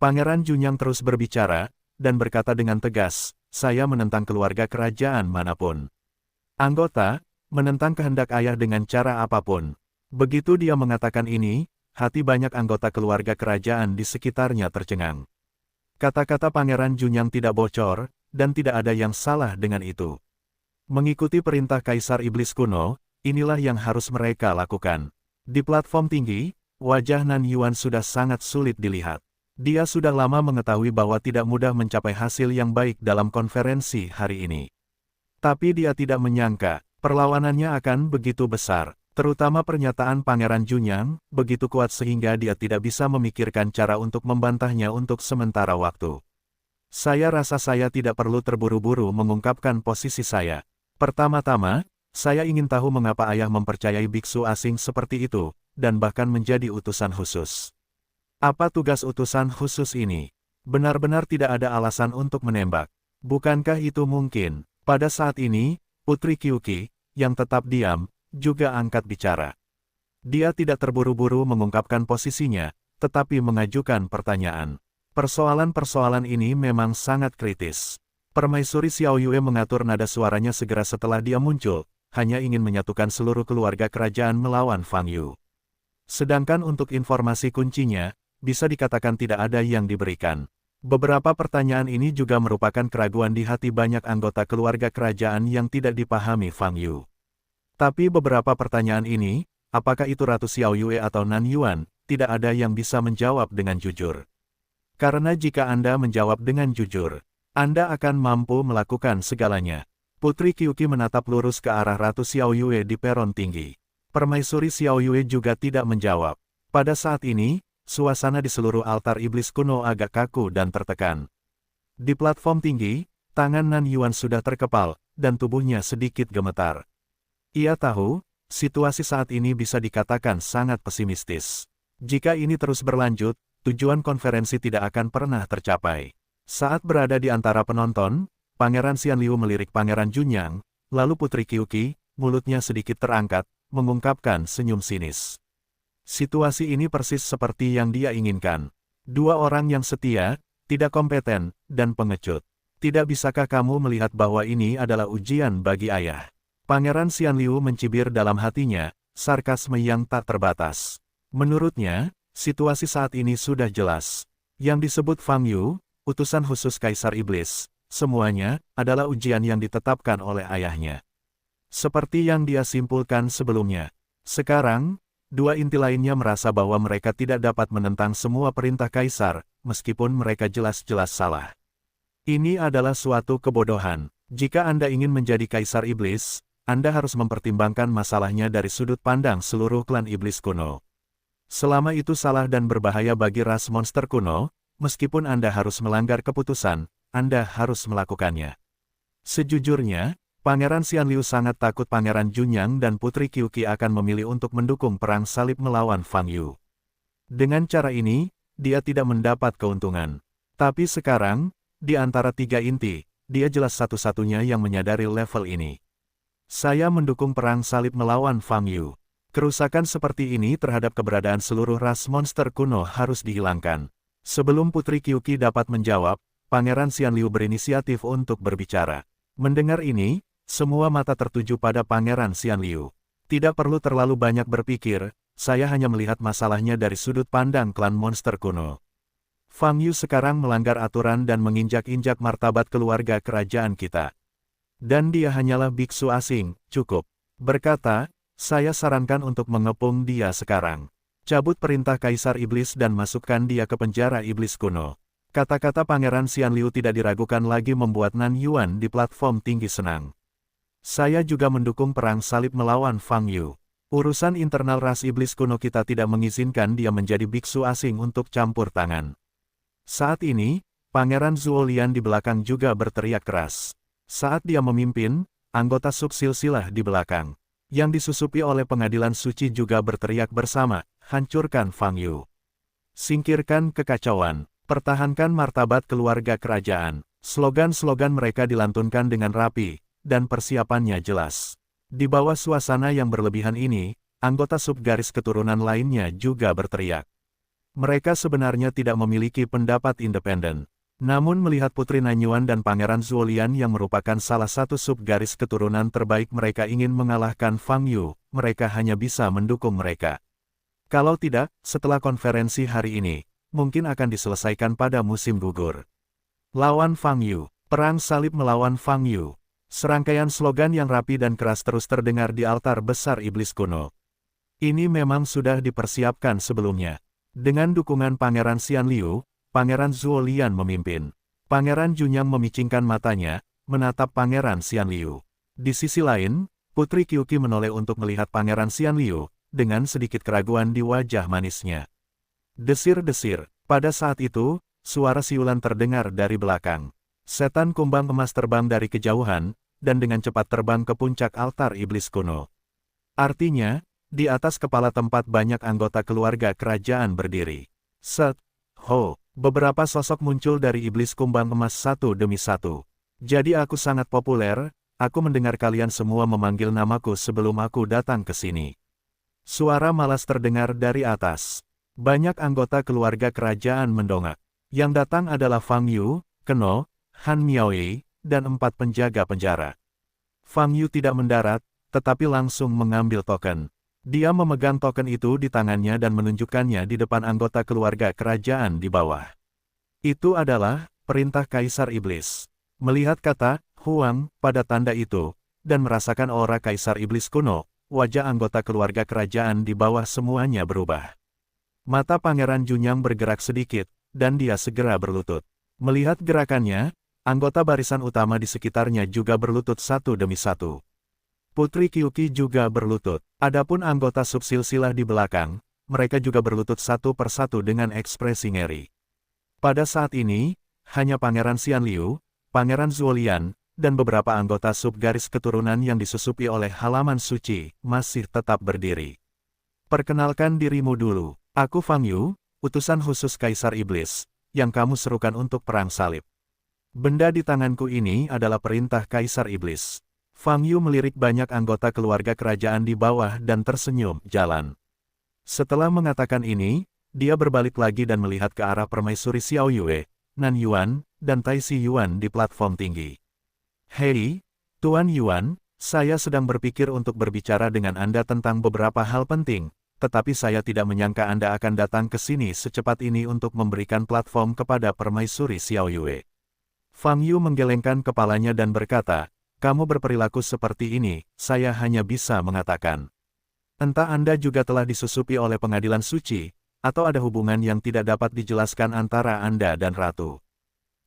Pangeran Junyang terus berbicara, dan berkata dengan tegas, saya menentang keluarga kerajaan manapun. Anggota, menentang kehendak ayah dengan cara apapun. Begitu dia mengatakan ini, hati banyak anggota keluarga kerajaan di sekitarnya tercengang. Kata-kata Pangeran Junyang tidak bocor, dan tidak ada yang salah dengan itu. Mengikuti perintah Kaisar Iblis Kuno, inilah yang harus mereka lakukan. Di platform tinggi, wajah Nan Yuan sudah sangat sulit dilihat. Dia sudah lama mengetahui bahwa tidak mudah mencapai hasil yang baik dalam konferensi hari ini. Tapi dia tidak menyangka, perlawanannya akan begitu besar. Terutama pernyataan Pangeran Junyang, begitu kuat sehingga dia tidak bisa memikirkan cara untuk membantahnya untuk sementara waktu. Saya rasa saya tidak perlu terburu-buru mengungkapkan posisi saya. Pertama-tama, saya ingin tahu mengapa ayah mempercayai biksu asing seperti itu, dan bahkan menjadi utusan khusus. Apa tugas utusan khusus ini? Benar-benar tidak ada alasan untuk menembak. Bukankah itu mungkin? Pada saat ini, Putri Qiuqi, yang tetap diam, juga angkat bicara. Dia tidak terburu-buru mengungkapkan posisinya, tetapi mengajukan pertanyaan. Persoalan-persoalan ini memang sangat kritis. Permaisuri Xiao Yue mengatur nada suaranya segera setelah dia muncul, hanya ingin menyatukan seluruh keluarga kerajaan melawan Fang Yu. Sedangkan untuk informasi kuncinya, bisa dikatakan tidak ada yang diberikan. Beberapa pertanyaan ini juga merupakan keraguan di hati banyak anggota keluarga kerajaan yang tidak dipahami Fang Yu. Tapi beberapa pertanyaan ini, apakah itu Ratu Xiao Yue atau Nan Yuan, tidak ada yang bisa menjawab dengan jujur. Karena jika Anda menjawab dengan jujur, Anda akan mampu melakukan segalanya. Putri Qiuqi menatap lurus ke arah Ratu Xiao Yue di peron tinggi. Permaisuri Xiao Yue juga tidak menjawab. Pada saat ini, suasana di seluruh altar iblis kuno agak kaku dan tertekan. Di platform tinggi, tangan Nan Yuan sudah terkepal, dan tubuhnya sedikit gemetar. Ia tahu, situasi saat ini bisa dikatakan sangat pesimistis. Jika ini terus berlanjut, tujuan konferensi tidak akan pernah tercapai. Saat berada di antara penonton, Pangeran Xianliu melirik Pangeran Junyang, lalu Putri Qiuqi, mulutnya sedikit terangkat, mengungkapkan senyum sinis. Situasi ini persis seperti yang dia inginkan. Dua orang yang setia, tidak kompeten, dan pengecut. Tidak bisakah kamu melihat bahwa ini adalah ujian bagi ayah? Pangeran Xianliu mencibir dalam hatinya, sarkasme yang tak terbatas. Menurutnya, situasi saat ini sudah jelas. Yang disebut Fang Yu, utusan khusus Kaisar Iblis, semuanya adalah ujian yang ditetapkan oleh ayahnya. Seperti yang dia simpulkan sebelumnya. Sekarang, dua inti lainnya merasa bahwa mereka tidak dapat menentang semua perintah Kaisar, meskipun mereka jelas-jelas salah. Ini adalah suatu kebodohan. Jika Anda ingin menjadi Kaisar Iblis, Anda harus mempertimbangkan masalahnya dari sudut pandang seluruh klan iblis kuno. Selama itu salah dan berbahaya bagi ras monster kuno, meskipun Anda harus melanggar keputusan, Anda harus melakukannya. Sejujurnya, Pangeran Xianliu sangat takut Pangeran Junyang dan Putri Qiuqi akan memilih untuk mendukung perang salib melawan Fang Yu. Dengan cara ini, dia tidak mendapat keuntungan. Tapi sekarang, di antara tiga inti, dia jelas satu-satunya yang menyadari level ini. Saya mendukung perang salib melawan Fang Yu. Kerusakan seperti ini terhadap keberadaan seluruh ras monster kuno harus dihilangkan. Sebelum Putri Qiuqi dapat menjawab, Pangeran Xianliu berinisiatif untuk berbicara. Mendengar ini, semua mata tertuju pada Pangeran Xianliu. Tidak perlu terlalu banyak berpikir, saya hanya melihat masalahnya dari sudut pandang klan monster kuno. Fang Yu sekarang melanggar aturan dan menginjak-injak martabat keluarga kerajaan kita. Dan dia hanyalah biksu asing, cukup. Berkata, saya sarankan untuk mengepung dia sekarang. Cabut perintah Kaisar Iblis dan masukkan dia ke penjara iblis kuno. Kata-kata Pangeran Xianliu tidak diragukan lagi membuat Nan Yuan di platform tinggi senang. Saya juga mendukung perang salib melawan Fang Yu. Urusan internal ras iblis kuno kita tidak mengizinkan dia menjadi biksu asing untuk campur tangan. Saat ini, Pangeran Zuolian di belakang juga berteriak keras. Saat dia memimpin, anggota subsilsilah di belakang, yang disusupi oleh pengadilan suci juga berteriak bersama, hancurkan Fang Yu. Singkirkan kekacauan, pertahankan martabat keluarga kerajaan. Slogan-slogan mereka dilantunkan dengan rapi, dan persiapannya jelas. Di bawah suasana yang berlebihan ini, anggota subgaris keturunan lainnya juga berteriak. Mereka sebenarnya tidak memiliki pendapat independen. Namun melihat Putri Nanyuan dan Pangeran Zuolian yang merupakan salah satu subgaris keturunan terbaik mereka ingin mengalahkan Fang Yu, mereka hanya bisa mendukung mereka. Kalau tidak, setelah konferensi hari ini, mungkin akan diselesaikan pada musim gugur. Lawan Fang Yu, perang salib melawan Fang Yu. Serangkaian slogan yang rapi dan keras terus terdengar di altar besar iblis kuno. Ini memang sudah dipersiapkan sebelumnya. Dengan dukungan Pangeran Xianliu, Pangeran Zuolian memimpin. Pangeran Junyang memicingkan matanya, menatap Pangeran Xianliu. Di sisi lain, Putri Qiuqi menoleh untuk melihat Pangeran Xianliu, dengan sedikit keraguan di wajah manisnya. Desir-desir. Pada saat itu, suara siulan terdengar dari belakang. Setan kumbang emas terbang dari kejauhan, dan dengan cepat terbang ke puncak altar iblis kuno. Artinya, di atas kepala tempat banyak anggota keluarga kerajaan berdiri. Set, ho. Beberapa sosok muncul dari iblis kumbang emas satu demi satu. Jadi aku sangat populer, aku mendengar kalian semua memanggil namaku sebelum aku datang ke sini. Suara malas terdengar dari atas. Banyak anggota keluarga kerajaan mendongak. Yang datang adalah Fang Yu, Keno, Han Miaoyi, dan 4 penjaga penjara. Fang Yu tidak mendarat, tetapi langsung mengambil token. Dia memegang token itu di tangannya dan menunjukkannya di depan anggota keluarga kerajaan di bawah. Itu adalah perintah Kaisar Iblis. Melihat kata Huang pada tanda itu, dan merasakan aura Kaisar Iblis kuno, wajah anggota keluarga kerajaan di bawah semuanya berubah. Mata Pangeran Junyang bergerak sedikit, dan dia segera berlutut. Melihat gerakannya, anggota barisan utama di sekitarnya juga berlutut satu demi satu. Putri Qiuqi juga berlutut. Adapun anggota subsilsilah di belakang, mereka juga berlutut satu persatu dengan ekspresi ngeri. Pada saat ini, hanya Pangeran Xianliu, Pangeran Zuolian, dan beberapa anggota subgaris keturunan yang disusupi oleh halaman suci, masih tetap berdiri. Perkenalkan dirimu dulu, aku Fang Yu, utusan khusus Kaisar Iblis, yang kamu serukan untuk perang salib. Benda di tanganku ini adalah perintah Kaisar Iblis. Fang Yu melirik banyak anggota keluarga kerajaan di bawah dan tersenyum, jalan. Setelah mengatakan ini, dia berbalik lagi dan melihat ke arah permaisuri Xiao Yue, Nan Yuan, dan Tai Si Yuan di platform tinggi. Hei, Tuan Yuan, saya sedang berpikir untuk berbicara dengan Anda tentang beberapa hal penting, tetapi saya tidak menyangka Anda akan datang ke sini secepat ini untuk memberikan platform kepada permaisuri Xiao Yue. Fang Yu menggelengkan kepalanya dan berkata, kamu berperilaku seperti ini, saya hanya bisa mengatakan. Entah Anda juga telah disusupi oleh pengadilan suci, atau ada hubungan yang tidak dapat dijelaskan antara Anda dan Ratu.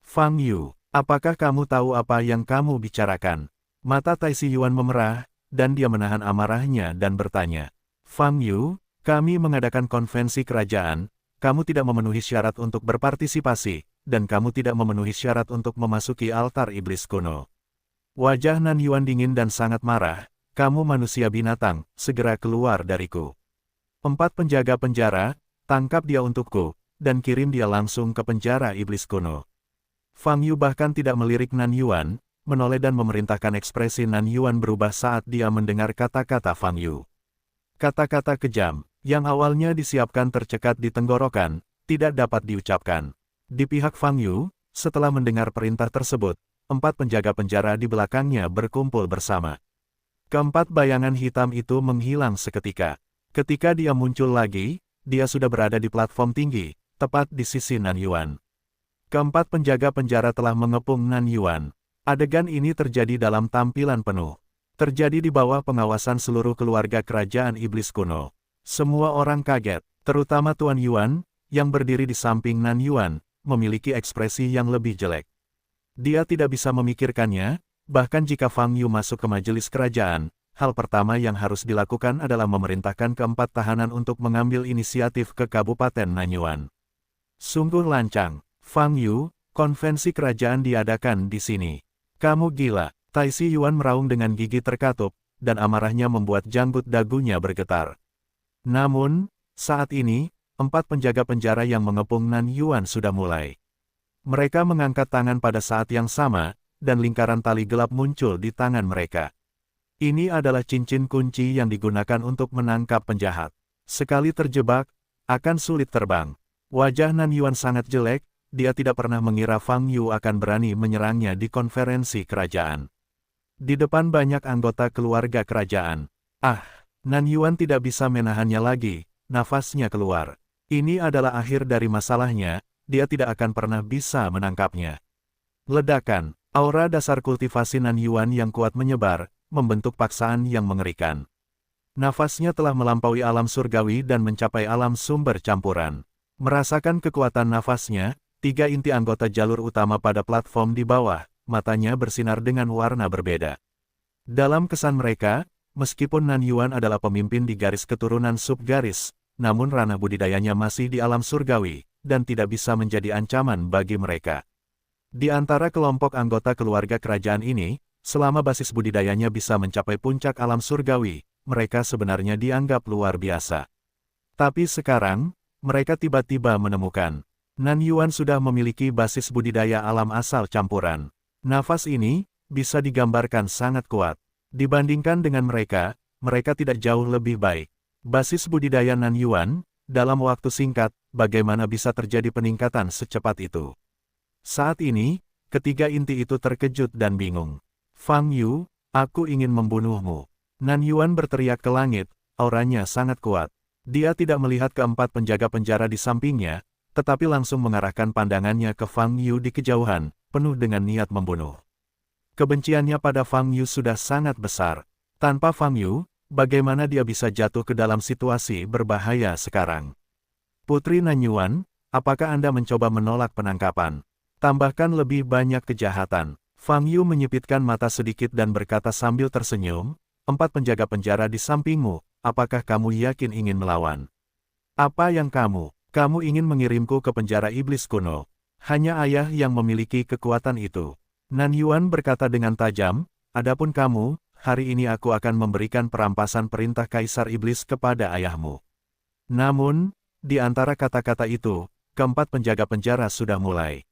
Fang Yu, apakah kamu tahu apa yang kamu bicarakan? Mata Tai Si Yuan memerah, dan dia menahan amarahnya dan bertanya. Fang Yu, kami mengadakan konvensi kerajaan, kamu tidak memenuhi syarat untuk berpartisipasi, dan kamu tidak memenuhi syarat untuk memasuki altar iblis kuno. Wajah Nan Yuan dingin dan sangat marah, kamu manusia binatang, segera keluar dariku. 4 penjaga penjara, tangkap dia untukku, dan kirim dia langsung ke penjara iblis kuno. Fang Yu bahkan tidak melirik Nan Yuan, menoleh dan memerintahkan. Ekspresi Nan Yuan berubah saat dia mendengar kata-kata Fang Yu. Kata-kata kejam, yang awalnya disiapkan tercekat di tenggorokan, tidak dapat diucapkan. Di pihak Fang Yu, setelah mendengar perintah tersebut, 4 penjaga penjara di belakangnya berkumpul bersama. Keempat bayangan hitam itu menghilang seketika. Ketika dia muncul lagi, dia sudah berada di platform tinggi, tepat di sisi Nan Yuan. Keempat penjaga penjara telah mengepung Nan Yuan. Adegan ini terjadi dalam tampilan penuh. Terjadi di bawah pengawasan seluruh keluarga kerajaan iblis kuno. Semua orang kaget, terutama Tuan Yuan, yang berdiri di samping Nan Yuan, memiliki ekspresi yang lebih jelek. Dia tidak bisa memikirkannya, bahkan jika Fang Yu masuk ke majelis kerajaan, hal pertama yang harus dilakukan adalah memerintahkan keempat tahanan untuk mengambil inisiatif ke Kabupaten Nanyuan. Sungguh lancang, Fang Yu, konvensi kerajaan diadakan di sini. Kamu gila. Tai Si Yuan meraung dengan gigi terkatup, dan amarahnya membuat janggut dagunya bergetar. Namun, saat ini, 4 penjaga penjara yang mengepung Nan Yuan sudah mulai. Mereka mengangkat tangan pada saat yang sama, dan lingkaran tali gelap muncul di tangan mereka. Ini adalah cincin kunci yang digunakan untuk menangkap penjahat. Sekali terjebak, akan sulit terbang. Wajah Nan Yuan sangat jelek, dia tidak pernah mengira Fang Yu akan berani menyerangnya di konferensi kerajaan. Di depan banyak anggota keluarga kerajaan. Nan Yuan tidak bisa menahannya lagi, nafasnya keluar. Ini adalah akhir dari masalahnya, dia tidak akan pernah bisa menangkapnya. Ledakan, aura dasar kultivasi Nan Yuan yang kuat menyebar, membentuk paksaan yang mengerikan. Nafasnya telah melampaui alam surgawi dan mencapai alam sumber campuran. Merasakan kekuatan nafasnya, 3 inti anggota jalur utama pada platform di bawah, matanya bersinar dengan warna berbeda. Dalam kesan mereka, meskipun Nan Yuan adalah pemimpin di garis keturunan subgaris, namun ranah budidayanya masih di alam surgawi, dan tidak bisa menjadi ancaman bagi mereka. Di antara kelompok anggota keluarga kerajaan ini, selama basis budidayanya bisa mencapai puncak alam surgawi, mereka sebenarnya dianggap luar biasa. Tapi sekarang, mereka tiba-tiba menemukan, Nan Yuan sudah memiliki basis budidaya alam asal campuran. Nafas ini, bisa digambarkan sangat kuat. Dibandingkan dengan mereka, mereka tidak jauh lebih baik. Basis budidaya Nan Yuan, dalam waktu singkat, bagaimana bisa terjadi peningkatan secepat itu? Saat ini, ketiga inti itu terkejut dan bingung. Fang Yu, aku ingin membunuhmu. Nan Yuan berteriak ke langit, auranya sangat kuat. Dia tidak melihat keempat penjaga penjara di sampingnya, tetapi langsung mengarahkan pandangannya ke Fang Yu di kejauhan, penuh dengan niat membunuh. Kebenciannya pada Fang Yu sudah sangat besar. Tanpa Fang Yu, bagaimana dia bisa jatuh ke dalam situasi berbahaya sekarang? Putri Nan Yuan, apakah Anda mencoba menolak penangkapan? Tambahkan lebih banyak kejahatan. Fang Yu menyipitkan mata sedikit dan berkata sambil tersenyum, 4 penjaga penjara di sampingmu, apakah kamu yakin ingin melawan? Apa yang kamu ingin mengirimku ke penjara iblis kuno? Hanya ayah yang memiliki kekuatan itu. Nan Yuan berkata dengan tajam, adapun kamu, hari ini aku akan memberikan perampasan perintah Kaisar Iblis kepada ayahmu. Namun, di antara kata-kata itu, keempat penjaga penjara sudah mulai.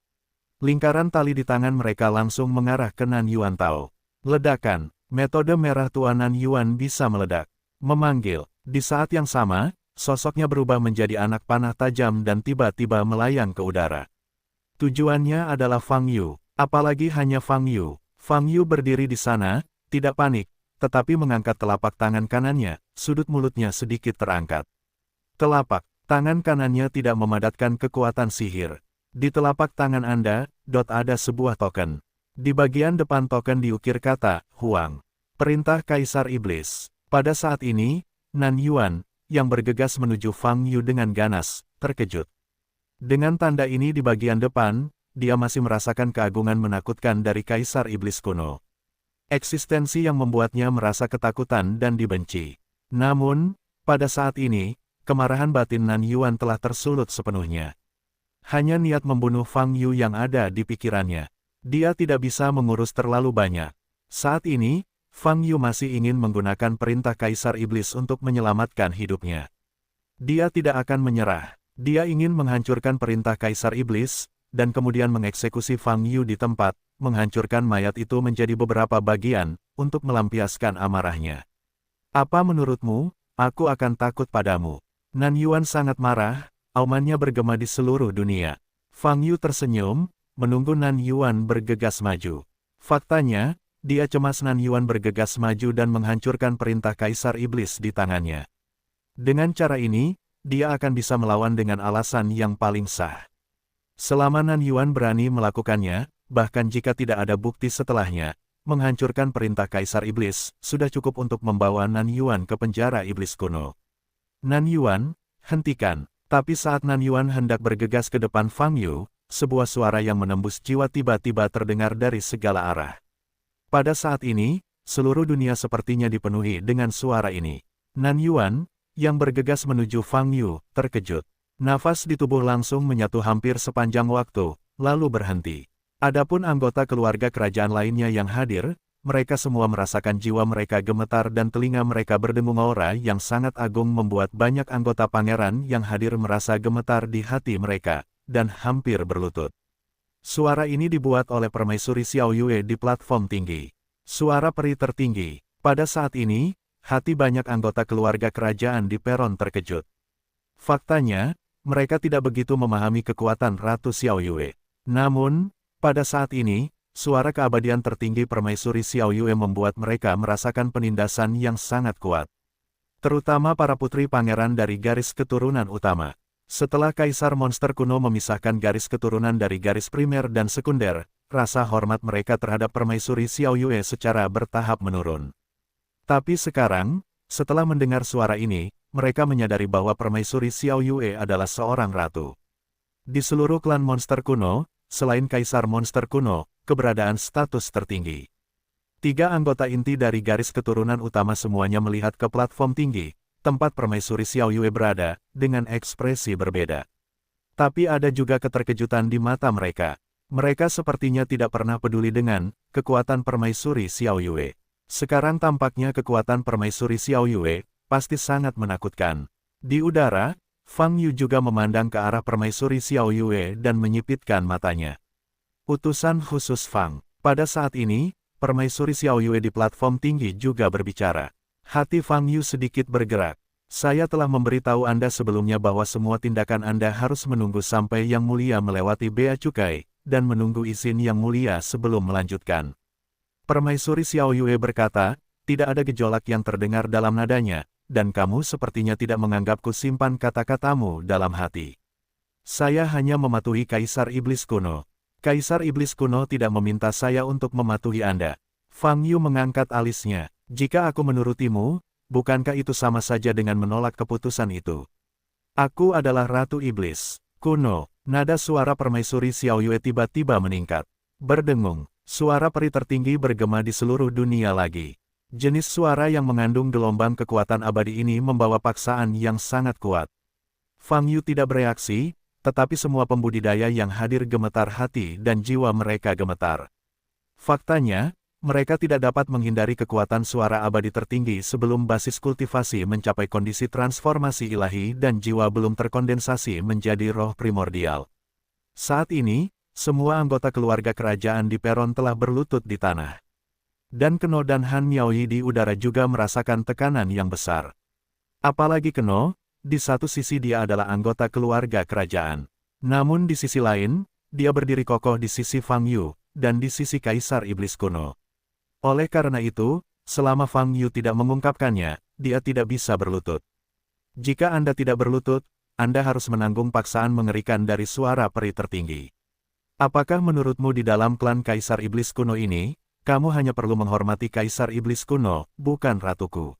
Lingkaran tali di tangan mereka langsung mengarah ke Nan Yuan Tao. Ledakan, metode merah Tuan Nan Yuan bisa meledak. Memanggil, di saat yang sama, sosoknya berubah menjadi anak panah tajam dan tiba-tiba melayang ke udara. Tujuannya adalah Fang Yu, apalagi hanya Fang Yu. Fang Yu berdiri di sana, tidak panik, tetapi mengangkat telapak tangan kanannya, sudut mulutnya sedikit terangkat. Telapak tangan kanannya tidak memadatkan kekuatan sihir. Di telapak tangan Anda, ada sebuah token. Di bagian depan token diukir kata, Huang. Perintah Kaisar Iblis. Pada saat ini, Nan Yuan, yang bergegas menuju Fang Yu dengan ganas, terkejut. Dengan tanda ini di bagian depan, dia masih merasakan keagungan menakutkan dari Kaisar Iblis kuno. Eksistensi yang membuatnya merasa ketakutan dan dibenci. Namun, pada saat ini, kemarahan batin Nan Yuan telah tersulut sepenuhnya. Hanya niat membunuh Fang Yu yang ada di pikirannya. Dia tidak bisa mengurus terlalu banyak. Saat ini, Fang Yu masih ingin menggunakan perintah Kaisar Iblis untuk menyelamatkan hidupnya. Dia tidak akan menyerah. Dia ingin menghancurkan perintah Kaisar Iblis, dan kemudian mengeksekusi Fang Yu di tempat, menghancurkan mayat itu menjadi beberapa bagian, untuk melampiaskan amarahnya. Apa menurutmu? Aku akan takut padamu. Nan Yuan sangat marah, aumannya bergema di seluruh dunia. Fang Yu tersenyum, menunggu Nan Yuan bergegas maju. Faktanya, dia cemas Nan Yuan bergegas maju dan menghancurkan perintah Kaisar Iblis di tangannya. Dengan cara ini, dia akan bisa melawan dengan alasan yang paling sah. Selama Nan Yuan berani melakukannya, bahkan jika tidak ada bukti setelahnya, menghancurkan perintah Kaisar Iblis, sudah cukup untuk membawa Nan Yuan ke penjara iblis kuno. Nan Yuan, hentikan. Tapi saat Nan Yuan hendak bergegas ke depan Fang Yu, sebuah suara yang menembus jiwa tiba-tiba terdengar dari segala arah. Pada saat ini, seluruh dunia sepertinya dipenuhi dengan suara ini. Nan Yuan, yang bergegas menuju Fang Yu, terkejut. Nafas di tubuh langsung menyatu hampir sepanjang waktu, lalu berhenti. Adapun anggota keluarga kerajaan lainnya yang hadir, mereka semua merasakan jiwa mereka gemetar dan telinga mereka berdengung aura yang sangat agung membuat banyak anggota pangeran yang hadir merasa gemetar di hati mereka, dan hampir berlutut. Suara ini dibuat oleh permaisuri Xiao Yue di platform tinggi. Suara peri tertinggi. Pada saat ini, hati banyak anggota keluarga kerajaan di peron terkejut. Faktanya, mereka tidak begitu memahami kekuatan Ratu Xiao Yue. Namun, pada saat ini, suara keabadian tertinggi permaisuri Xiao Yue membuat mereka merasakan penindasan yang sangat kuat. Terutama para putri pangeran dari garis keturunan utama. Setelah Kaisar Monster kuno memisahkan garis keturunan dari garis primer dan sekunder, rasa hormat mereka terhadap permaisuri Xiao Yue secara bertahap menurun. Tapi sekarang, setelah mendengar suara ini, mereka menyadari bahwa permaisuri Xiao Yue adalah seorang ratu. Di seluruh klan monster kuno, selain Kaisar Monster kuno, keberadaan status tertinggi. 3 anggota inti dari garis keturunan utama semuanya melihat ke platform tinggi, tempat permaisuri Xiao Yue berada, dengan ekspresi berbeda. Tapi ada juga keterkejutan di mata mereka. Mereka sepertinya tidak pernah peduli dengan kekuatan permaisuri Xiao Yue. Sekarang tampaknya kekuatan permaisuri Xiao Yue pasti sangat menakutkan. Di udara, Fang Yu juga memandang ke arah permaisuri Xiao Yue dan menyipitkan matanya. Utusan khusus Fang. Pada saat ini, permaisuri Xiao Yue di platform tinggi juga berbicara. Hati Fang Yu sedikit bergerak. Saya telah memberitahu Anda sebelumnya bahwa semua tindakan Anda harus menunggu sampai Yang Mulia melewati bea cukai, dan menunggu izin Yang Mulia sebelum melanjutkan. Permaisuri Xiao Yue berkata, tidak ada gejolak yang terdengar dalam nadanya, dan kamu sepertinya tidak menganggapku simpan kata-katamu dalam hati. Saya hanya mematuhi Kaisar Iblis kuno. Kaisar Iblis kuno tidak meminta saya untuk mematuhi Anda. Fang Yu mengangkat alisnya. Jika aku menurutimu, bukankah itu sama saja dengan menolak keputusan itu? Aku adalah Ratu Iblis kuno. Nada suara permaisuri Xiao Yue tiba-tiba meningkat. Berdengung, suara peri tertinggi bergema di seluruh dunia lagi. Jenis suara yang mengandung gelombang kekuatan abadi ini membawa paksaan yang sangat kuat. Fang Yu tidak bereaksi, tetapi semua pembudidaya yang hadir gemetar hati dan jiwa mereka gemetar. Faktanya, mereka tidak dapat menghindari kekuatan suara abadi tertinggi sebelum basis kultivasi mencapai kondisi transformasi ilahi dan jiwa belum terkondensasi menjadi roh primordial. Saat ini, semua anggota keluarga kerajaan di peron telah berlutut di tanah. Dan Keno dan Han Miaoyi di udara juga merasakan tekanan yang besar. Apalagi Keno, Di satu sisi dia adalah anggota keluarga kerajaan. Namun di sisi lain, dia berdiri kokoh di sisi Fang Yu, dan di sisi Kaisar Iblis Kuno. Oleh karena itu, selama Fang Yu tidak mengungkapkannya, dia tidak bisa berlutut. Jika Anda tidak berlutut, Anda harus menanggung paksaan mengerikan dari suara peri tertinggi. Apakah menurutmu di dalam klan Kaisar Iblis Kuno ini, kamu hanya perlu menghormati Kaisar Iblis Kuno, bukan ratuku?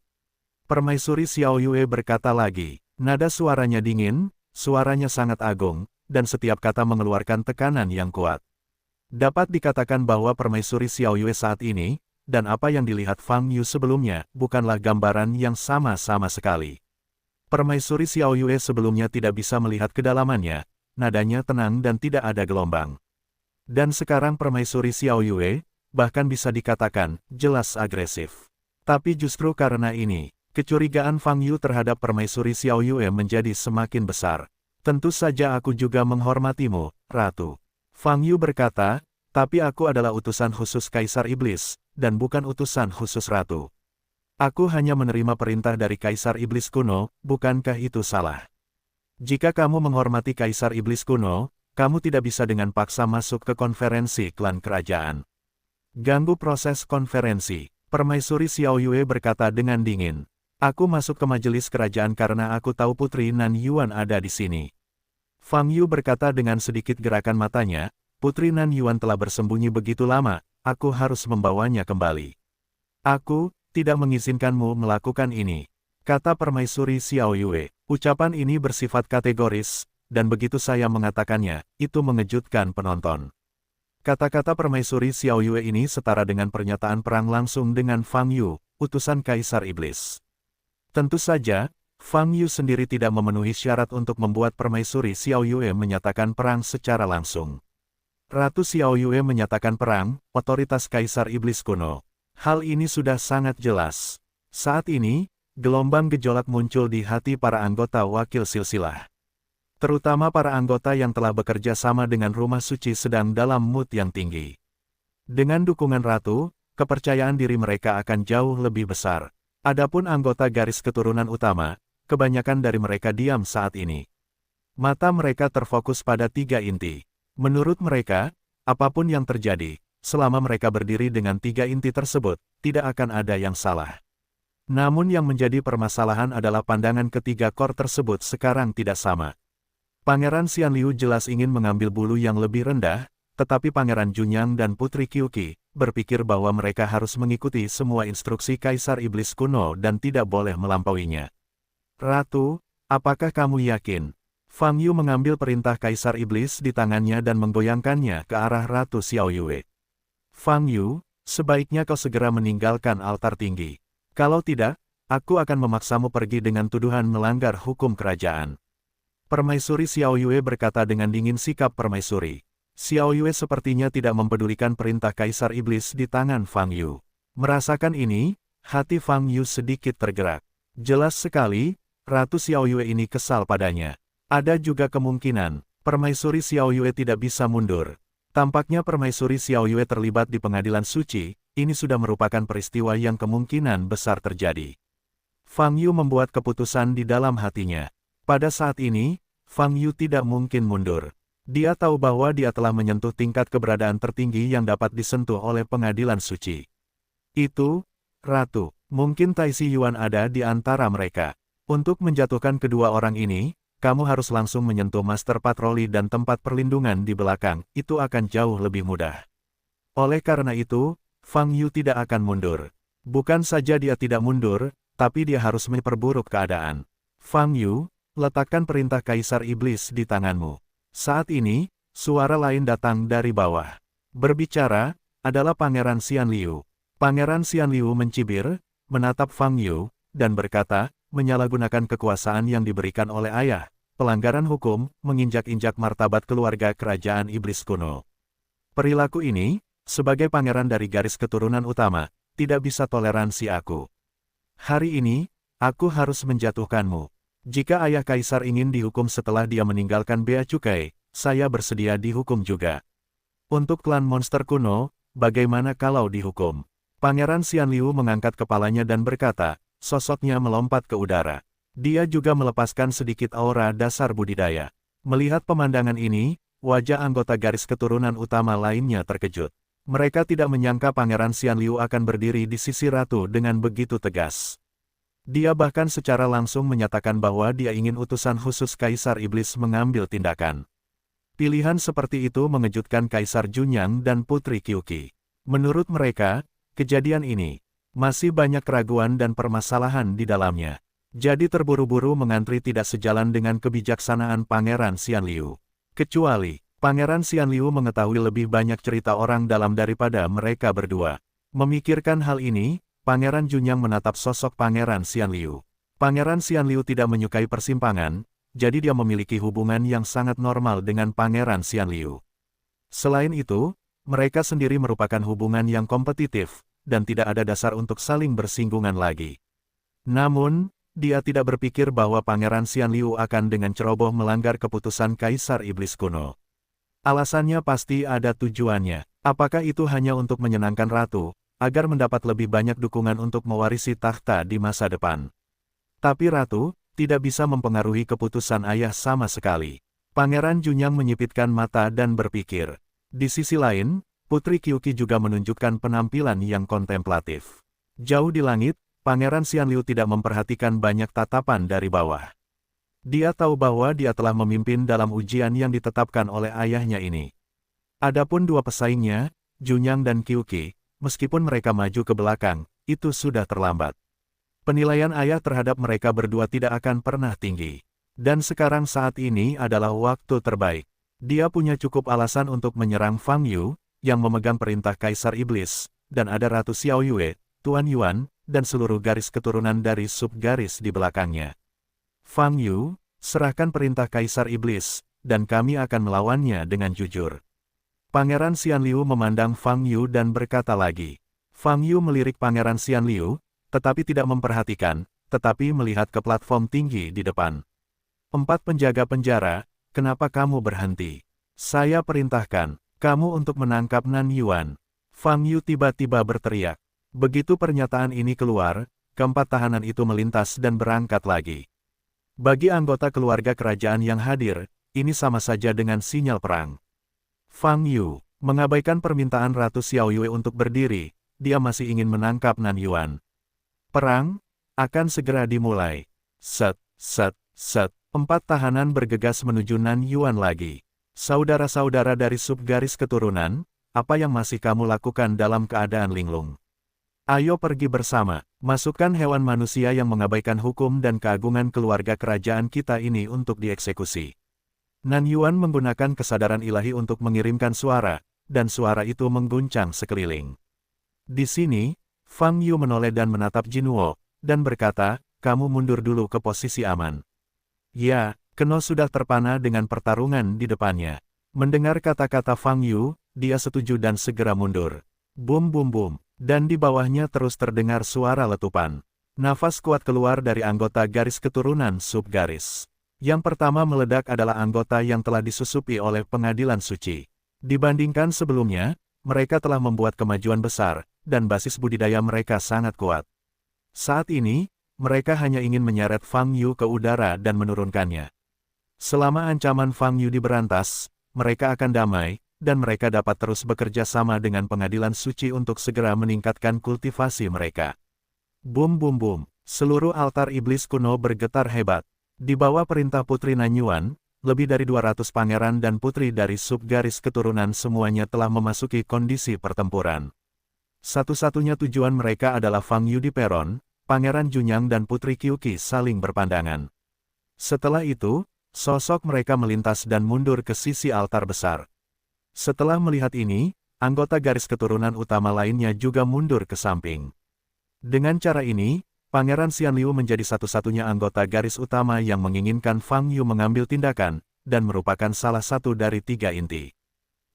Permaisuri Xiao Yue berkata lagi, nada suaranya dingin, suaranya sangat agung, dan setiap kata mengeluarkan tekanan yang kuat. Dapat dikatakan bahwa Permaisuri Xiao Yue saat ini, dan apa yang dilihat Fang Yu sebelumnya, bukanlah gambaran yang sama-sama sekali. Permaisuri Xiao Yue sebelumnya tidak bisa melihat kedalamannya, nadanya tenang dan tidak ada gelombang. Dan sekarang Permaisuri Xiao Yue, bahkan bisa dikatakan, jelas agresif. Tapi justru karena ini, kecurigaan Fang Yu terhadap Permaisuri Xiao Yue menjadi semakin besar. Tentu saja aku juga menghormatimu, Ratu. Fang Yu berkata, tapi aku adalah utusan khusus Kaisar Iblis, dan bukan utusan khusus Ratu. Aku hanya menerima perintah dari Kaisar Iblis Kuno, bukankah itu salah? Jika kamu menghormati Kaisar Iblis Kuno, kamu tidak bisa dengan paksa masuk ke konferensi klan kerajaan. Ganggu proses konferensi. Permaisuri Xiao Yue berkata dengan dingin. Aku masuk ke majelis kerajaan karena aku tahu Putri Nan Yuan ada di sini. Fang Yu berkata dengan sedikit gerakan matanya, Putri Nan Yuan telah bersembunyi begitu lama, aku harus membawanya kembali. Aku tidak mengizinkanmu melakukan ini, kata Permaisuri Xiao Yue. Ucapan ini bersifat kategoris, dan begitu saya mengatakannya, itu mengejutkan penonton. Kata-kata Permaisuri Xiao Yue ini setara dengan pernyataan perang langsung dengan Fang Yu, utusan Kaisar Iblis. Tentu saja, Fang Yu sendiri tidak memenuhi syarat untuk membuat Permaisuri Xiao Yue menyatakan perang secara langsung. Ratu Xiao Yue menyatakan perang, otoritas Kaisar Iblis Kuno. Hal ini sudah sangat jelas. Saat ini, gelombang gejolak muncul di hati para anggota wakil silsilah. Terutama para anggota yang telah bekerja sama dengan Rumah Suci sedang dalam mood yang tinggi. Dengan dukungan Ratu, kepercayaan diri mereka akan jauh lebih besar. Adapun anggota garis keturunan utama, kebanyakan dari mereka diam saat ini. Mata mereka terfokus pada 3 inti. Menurut mereka, apapun yang terjadi, selama mereka berdiri dengan 3 inti tersebut, tidak akan ada yang salah. Namun yang menjadi permasalahan adalah pandangan ketiga kor tersebut sekarang tidak sama. Pangeran Xianliu jelas ingin mengambil bulu yang lebih rendah, tetapi Pangeran Junyang dan Putri Qiuqi berpikir bahwa mereka harus mengikuti semua instruksi Kaisar Iblis Kuno dan tidak boleh melampauinya. Ratu, apakah kamu yakin? Fang Yu mengambil perintah Kaisar Iblis di tangannya dan menggoyangkannya ke arah Ratu Xiao Yue. Fang Yu, sebaiknya kau segera meninggalkan altar tinggi. Kalau tidak, aku akan memaksamu pergi dengan tuduhan melanggar hukum kerajaan. Permaisuri Xiao Yue berkata dengan dingin sikap permaisuri. Xiao Yue sepertinya tidak mempedulikan perintah Kaisar Iblis di tangan Fang Yu. Merasakan ini, hati Fang Yu sedikit tergerak. Jelas sekali, Ratu Xiao Yue ini kesal padanya. Ada juga kemungkinan, Permaisuri Xiao Yue tidak bisa mundur. Tampaknya Permaisuri Xiao Yue terlibat di pengadilan suci, ini sudah merupakan peristiwa yang kemungkinan besar terjadi. Fang Yu membuat keputusan di dalam hatinya. Pada saat ini, Fang Yu tidak mungkin mundur. Dia tahu bahwa dia telah menyentuh tingkat keberadaan tertinggi yang dapat disentuh oleh pengadilan suci. Itu, Ratu, mungkin Taisi Yuan ada di antara mereka. Untuk menjatuhkan kedua orang ini, kamu harus langsung menyentuh master patroli dan tempat perlindungan di belakang, itu akan jauh lebih mudah. Oleh karena itu, Fang Yu tidak akan mundur. Bukan saja dia tidak mundur, tapi dia harus memperburuk keadaan. Fang Yu, letakkan perintah Kaisar Iblis di tanganmu. Saat ini, suara lain datang dari bawah. Berbicara, adalah Pangeran Xianliu. Pangeran Xianliu mencibir, menatap Fang Yu, dan berkata, menyalahgunakan kekuasaan yang diberikan oleh ayah, pelanggaran hukum, menginjak-injak martabat keluarga kerajaan Iblis Kuno. Perilaku ini, sebagai pangeran dari garis keturunan utama, tidak bisa toleransi aku. Hari ini, aku harus menjatuhkanmu. Jika ayah kaisar ingin dihukum setelah dia meninggalkan Bea Cukai, saya bersedia dihukum juga. Untuk klan monster kuno, bagaimana kalau dihukum? Pangeran Xianliu mengangkat kepalanya dan berkata, sosoknya melompat ke udara. Dia juga melepaskan sedikit aura dasar budidaya. Melihat pemandangan ini, wajah anggota garis keturunan utama lainnya terkejut. Mereka tidak menyangka Pangeran Xianliu akan berdiri di sisi ratu dengan begitu tegas. Dia bahkan secara langsung menyatakan bahwa dia ingin utusan khusus Kaisar Iblis mengambil tindakan. Pilihan seperti itu mengejutkan Kaisar Junyang dan Putri Qiuqi. Menurut mereka, kejadian ini masih banyak keraguan dan permasalahan di dalamnya. Jadi terburu-buru mengantri tidak sejalan dengan kebijaksanaan Pangeran Xianliu. Kecuali, Pangeran Xianliu mengetahui lebih banyak cerita orang dalam daripada mereka berdua. Memikirkan hal ini, Pangeran Junyang menatap sosok Pangeran Xianliu. Pangeran Xianliu tidak menyukai persimpangan, jadi dia memiliki hubungan yang sangat normal dengan Pangeran Xianliu. Selain itu, mereka sendiri merupakan hubungan yang kompetitif, dan tidak ada dasar untuk saling bersinggungan lagi. Namun, dia tidak berpikir bahwa Pangeran Xianliu akan dengan ceroboh melanggar keputusan Kaisar Iblis kuno. Alasannya pasti ada tujuannya. Apakah itu hanya untuk menyenangkan ratu, agar mendapat lebih banyak dukungan untuk mewarisi takhta di masa depan? Tapi ratu tidak bisa mempengaruhi keputusan ayah sama sekali. Pangeran Junyang menyipitkan mata dan berpikir. Di sisi lain, Putri Qiuqi juga menunjukkan penampilan yang kontemplatif. Jauh di langit, Pangeran Xianliu tidak memperhatikan banyak tatapan dari bawah. Dia tahu bahwa dia telah memimpin dalam ujian yang ditetapkan oleh ayahnya ini. Adapun dua pesaingnya, Junyang dan Qiuqi, meskipun mereka maju ke belakang, itu sudah terlambat. Penilaian ayah terhadap mereka berdua tidak akan pernah tinggi. Dan sekarang saat ini adalah waktu terbaik. Dia punya cukup alasan untuk menyerang Fang Yu, yang memegang perintah Kaisar Iblis, dan ada Ratu Xiao Yue, Tuan Yuan, dan seluruh garis keturunan dari sub-garis di belakangnya. Fang Yu, serahkan perintah Kaisar Iblis, dan kami akan melawannya dengan jujur. Pangeran Xianliu memandang Fang Yu dan berkata lagi. Fang Yu melirik Pangeran Xianliu, tetapi tidak memperhatikan, tetapi melihat ke platform tinggi di depan. 4 penjaga penjara, kenapa kamu berhenti? Saya perintahkan kamu untuk menangkap Nan Yuan. Fang Yu tiba-tiba berteriak. Begitu pernyataan ini keluar, keempat tahanan itu melintas dan berangkat lagi. Bagi anggota keluarga kerajaan yang hadir, ini sama saja dengan sinyal perang. Fang Yu mengabaikan permintaan Ratu Xiao Yue untuk berdiri, dia masih ingin menangkap Nan Yuan. Perang akan segera dimulai. Set, set, set. 4 tahanan bergegas menuju Nan Yuan lagi. Saudara-saudara dari sub-garis keturunan, apa yang masih kamu lakukan dalam keadaan linglung? Ayo pergi bersama, masukkan hewan manusia yang mengabaikan hukum dan keagungan keluarga kerajaan kita ini untuk dieksekusi. Nan Yuan menggunakan kesadaran ilahi untuk mengirimkan suara, dan suara itu mengguncang sekeliling. Di sini, Fang Yu menoleh dan menatap Jinwo, dan berkata, kamu mundur dulu ke posisi aman. Ya, Keno sudah terpana dengan pertarungan di depannya. Mendengar kata-kata Fang Yu, dia setuju dan segera mundur. Bum bum bum. Dan di bawahnya terus terdengar suara letupan. Nafas kuat keluar dari anggota garis keturunan sub-garis. Yang pertama meledak adalah anggota yang telah disusupi oleh pengadilan suci. Dibandingkan sebelumnya, mereka telah membuat kemajuan besar, dan basis budidaya mereka sangat kuat. Saat ini, mereka hanya ingin menyeret Fang Yu ke udara dan menurunkannya. Selama ancaman Fang Yu diberantas, mereka akan damai, dan mereka dapat terus bekerja sama dengan pengadilan suci untuk segera meningkatkan kultivasi mereka. Bum bum bum, seluruh altar iblis kuno bergetar hebat. Di bawah perintah Putri Nan Yuan, lebih dari 200 pangeran dan putri dari sub-garis keturunan semuanya telah memasuki kondisi pertempuran. Satu-satunya tujuan mereka adalah Fang Yu di peron, Pangeran Junyang dan Putri Qiuqi saling berpandangan. Setelah itu, sosok mereka melintas dan mundur ke sisi altar besar. Setelah melihat ini, anggota garis keturunan utama lainnya juga mundur ke samping. Dengan cara ini, Pangeran Xianliu menjadi satu-satunya anggota garis utama yang menginginkan Fang Yu mengambil tindakan, dan merupakan salah satu dari 3 inti.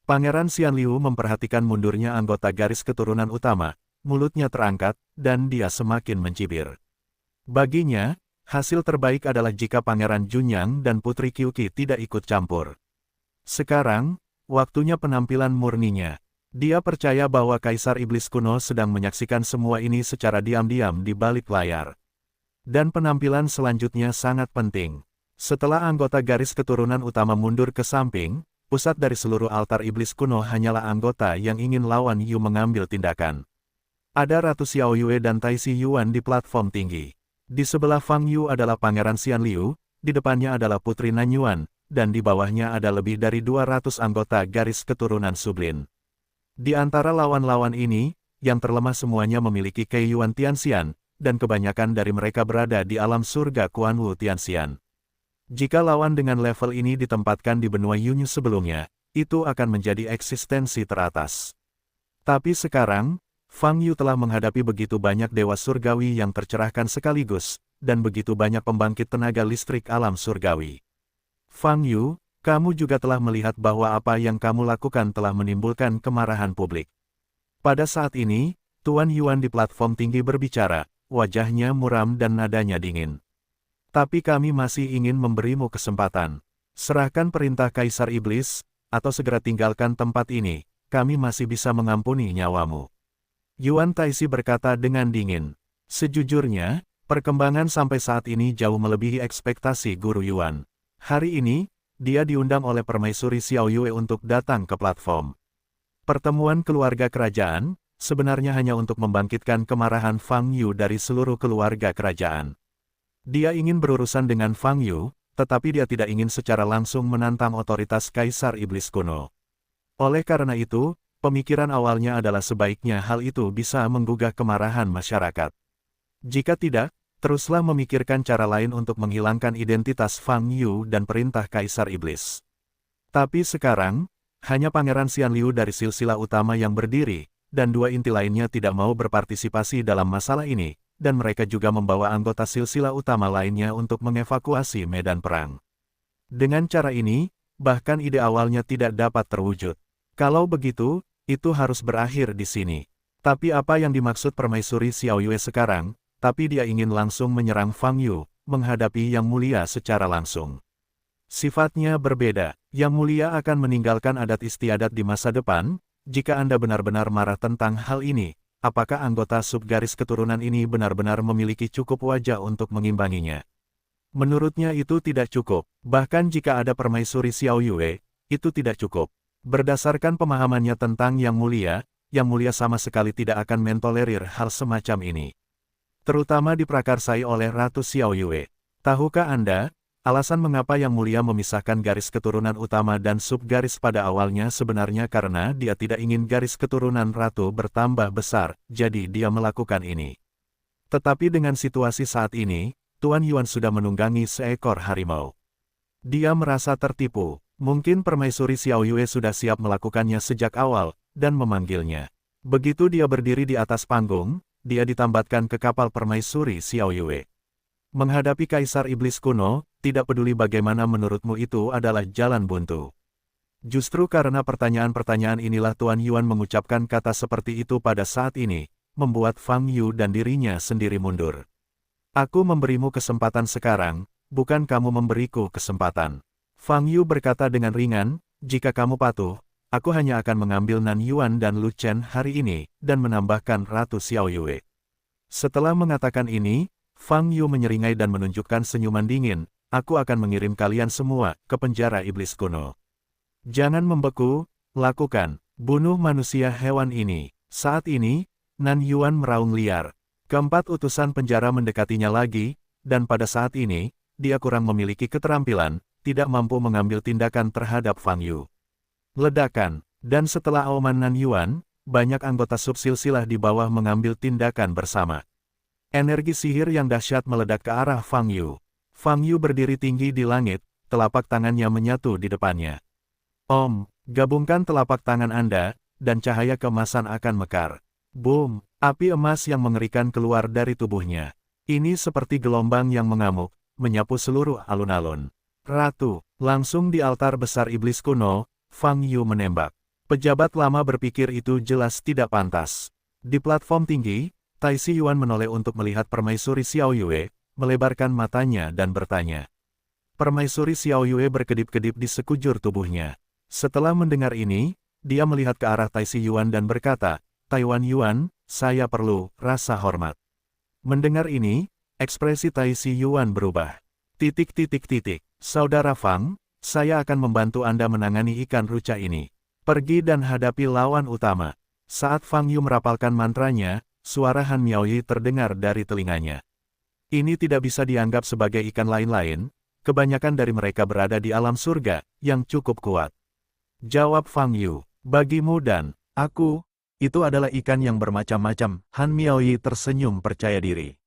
Pangeran Xianliu memperhatikan mundurnya anggota garis keturunan utama, mulutnya terangkat, dan dia semakin mencibir. Baginya, hasil terbaik adalah jika Pangeran Junyang dan Putri Qiuqi tidak ikut campur. Sekarang, waktunya penampilan murninya. Dia percaya bahwa Kaisar Iblis kuno sedang menyaksikan semua ini secara diam-diam di balik layar. Dan penampilan selanjutnya sangat penting. Setelah anggota garis keturunan utama mundur ke samping, pusat dari seluruh altar iblis kuno hanyalah anggota yang ingin lawan Yu mengambil tindakan. Ada Ratu Xiao Yue dan Tai Si Yuan di platform tinggi. Di sebelah Fang Yu adalah Pangeran Xian Liu, di depannya adalah Putri Nan Yuan, dan di bawahnya ada lebih dari 200 anggota garis keturunan Sublin. Di antara lawan-lawan ini, yang terlemah semuanya memiliki Kei Yuan Tianxian, dan kebanyakan dari mereka berada di alam surga Kuan Wu Tianxian. Jika lawan dengan level ini ditempatkan di benua Yunyu sebelumnya, itu akan menjadi eksistensi teratas. Tapi sekarang, Fang Yu telah menghadapi begitu banyak dewa surgawi yang tercerahkan sekaligus, dan begitu banyak pembangkit tenaga listrik alam surgawi. Fang Yu, kamu juga telah melihat bahwa apa yang kamu lakukan telah menimbulkan kemarahan publik. Pada saat ini, Tuan Yuan di platform tinggi berbicara, wajahnya muram dan nadanya dingin. Tapi kami masih ingin memberimu kesempatan. Serahkan perintah Kaisar Iblis, atau segera tinggalkan tempat ini, kami masih bisa mengampuni nyawamu. Yuan Taisi berkata dengan dingin. Sejujurnya, perkembangan sampai saat ini jauh melebihi ekspektasi Guru Yuan. Hari ini, dia diundang oleh Permaisuri Xiao Yue untuk datang ke platform. Pertemuan keluarga kerajaan, sebenarnya hanya untuk membangkitkan kemarahan Fang Yu dari seluruh keluarga kerajaan. Dia ingin berurusan dengan Fang Yu, tetapi dia tidak ingin secara langsung menantang otoritas Kaisar Iblis kuno. Oleh karena itu, pemikiran awalnya adalah sebaiknya hal itu bisa menggugah kemarahan masyarakat. Jika tidak, teruslah memikirkan cara lain untuk menghilangkan identitas Fang Yu dan perintah Kaisar Iblis. Tapi sekarang, hanya Pangeran Xian Liu dari silsilah utama yang berdiri, dan dua inti lainnya tidak mau berpartisipasi dalam masalah ini, dan mereka juga membawa anggota silsilah utama lainnya untuk mengevakuasi medan perang. Dengan cara ini, bahkan ide awalnya tidak dapat terwujud. Kalau begitu, itu harus berakhir di sini. Tapi apa yang dimaksud Permaisuri Xiao Yue sekarang? Tapi dia ingin langsung menyerang Fang Yu, menghadapi Yang Mulia secara langsung. Sifatnya berbeda, Yang Mulia akan meninggalkan adat istiadat di masa depan. Jika Anda benar-benar marah tentang hal ini, apakah anggota subgaris keturunan ini benar-benar memiliki cukup wajah untuk mengimbanginya? Menurutnya itu tidak cukup, bahkan jika ada Permaisuri Xiao Yue, itu tidak cukup. Berdasarkan pemahamannya tentang Yang Mulia sama sekali tidak akan mentolerir hal semacam ini. Terutama diprakarsai oleh Ratu Xiao Yue. Tahukah Anda, alasan mengapa Yang Mulia memisahkan garis keturunan utama dan subgaris pada awalnya sebenarnya karena dia tidak ingin garis keturunan Ratu bertambah besar, jadi dia melakukan ini. Tetapi dengan situasi saat ini, Tuan Yuan sudah menunggangi seekor harimau. Dia merasa tertipu, mungkin Permaisuri Xiao Yue sudah siap melakukannya sejak awal, dan memanggilnya. Begitu dia berdiri di atas panggung, dia ditambatkan ke kapal Permaisuri Xiao Yue. Menghadapi Kaisar Iblis kuno, tidak peduli bagaimana menurutmu itu adalah jalan buntu. Justru karena pertanyaan-pertanyaan inilah Tuan Yuan mengucapkan kata seperti itu pada saat ini, membuat Fang Yu dan dirinya sendiri mundur. Aku memberimu kesempatan sekarang, bukan kamu memberiku kesempatan. Fang Yu berkata dengan ringan, jika kamu patuh, aku hanya akan mengambil Nan Yuan dan Lu Chen hari ini, dan menambahkan Ratu Xiao Yue. Setelah mengatakan ini, Fang Yu menyeringai dan menunjukkan senyuman dingin, aku akan mengirim kalian semua ke penjara iblis kuno. Jangan membeku, lakukan, bunuh manusia hewan ini. Saat ini, Nan Yuan meraung liar. Keempat utusan penjara mendekatinya lagi, dan pada saat ini, dia kurang memiliki keterampilan, tidak mampu mengambil tindakan terhadap Fang Yu. Ledakan, dan setelah auman Nan Yuan, banyak anggota subsilsilah di bawah mengambil tindakan bersama. Energi sihir yang dahsyat meledak ke arah Fang Yu. Fang Yu berdiri tinggi di langit, telapak tangannya menyatu di depannya. Om, gabungkan telapak tangan Anda, dan cahaya keemasan akan mekar. Boom, api emas yang mengerikan keluar dari tubuhnya. Ini seperti gelombang yang mengamuk, menyapu seluruh alun-alun. Ratu, langsung di altar besar iblis kuno, Fang Yu menembak. Pejabat lama berpikir itu jelas tidak pantas. Di platform tinggi, Tai Si Yuan menoleh untuk melihat Permaisuri Xiao Yue, melebarkan matanya dan bertanya. Permaisuri Xiao Yue berkedip-kedip di sekujur tubuhnya. Setelah mendengar ini, dia melihat ke arah Tai Si Yuan dan berkata, Taiwan Yuan, saya perlu rasa hormat. Mendengar ini, Ekspresi Tai Si Yuan berubah. Saudara Fang, saya akan membantu Anda menangani ikan ruca ini. Pergi dan hadapi lawan utama. Saat Fang Yu merapalkan mantranya, suara Han Miaoyi terdengar dari telinganya. Ini tidak bisa dianggap sebagai ikan lain-lain, kebanyakan dari mereka berada di alam surga, yang cukup kuat. Jawab Fang Yu, bagimu dan aku, itu adalah ikan yang bermacam-macam. Han Miaoyi tersenyum percaya diri.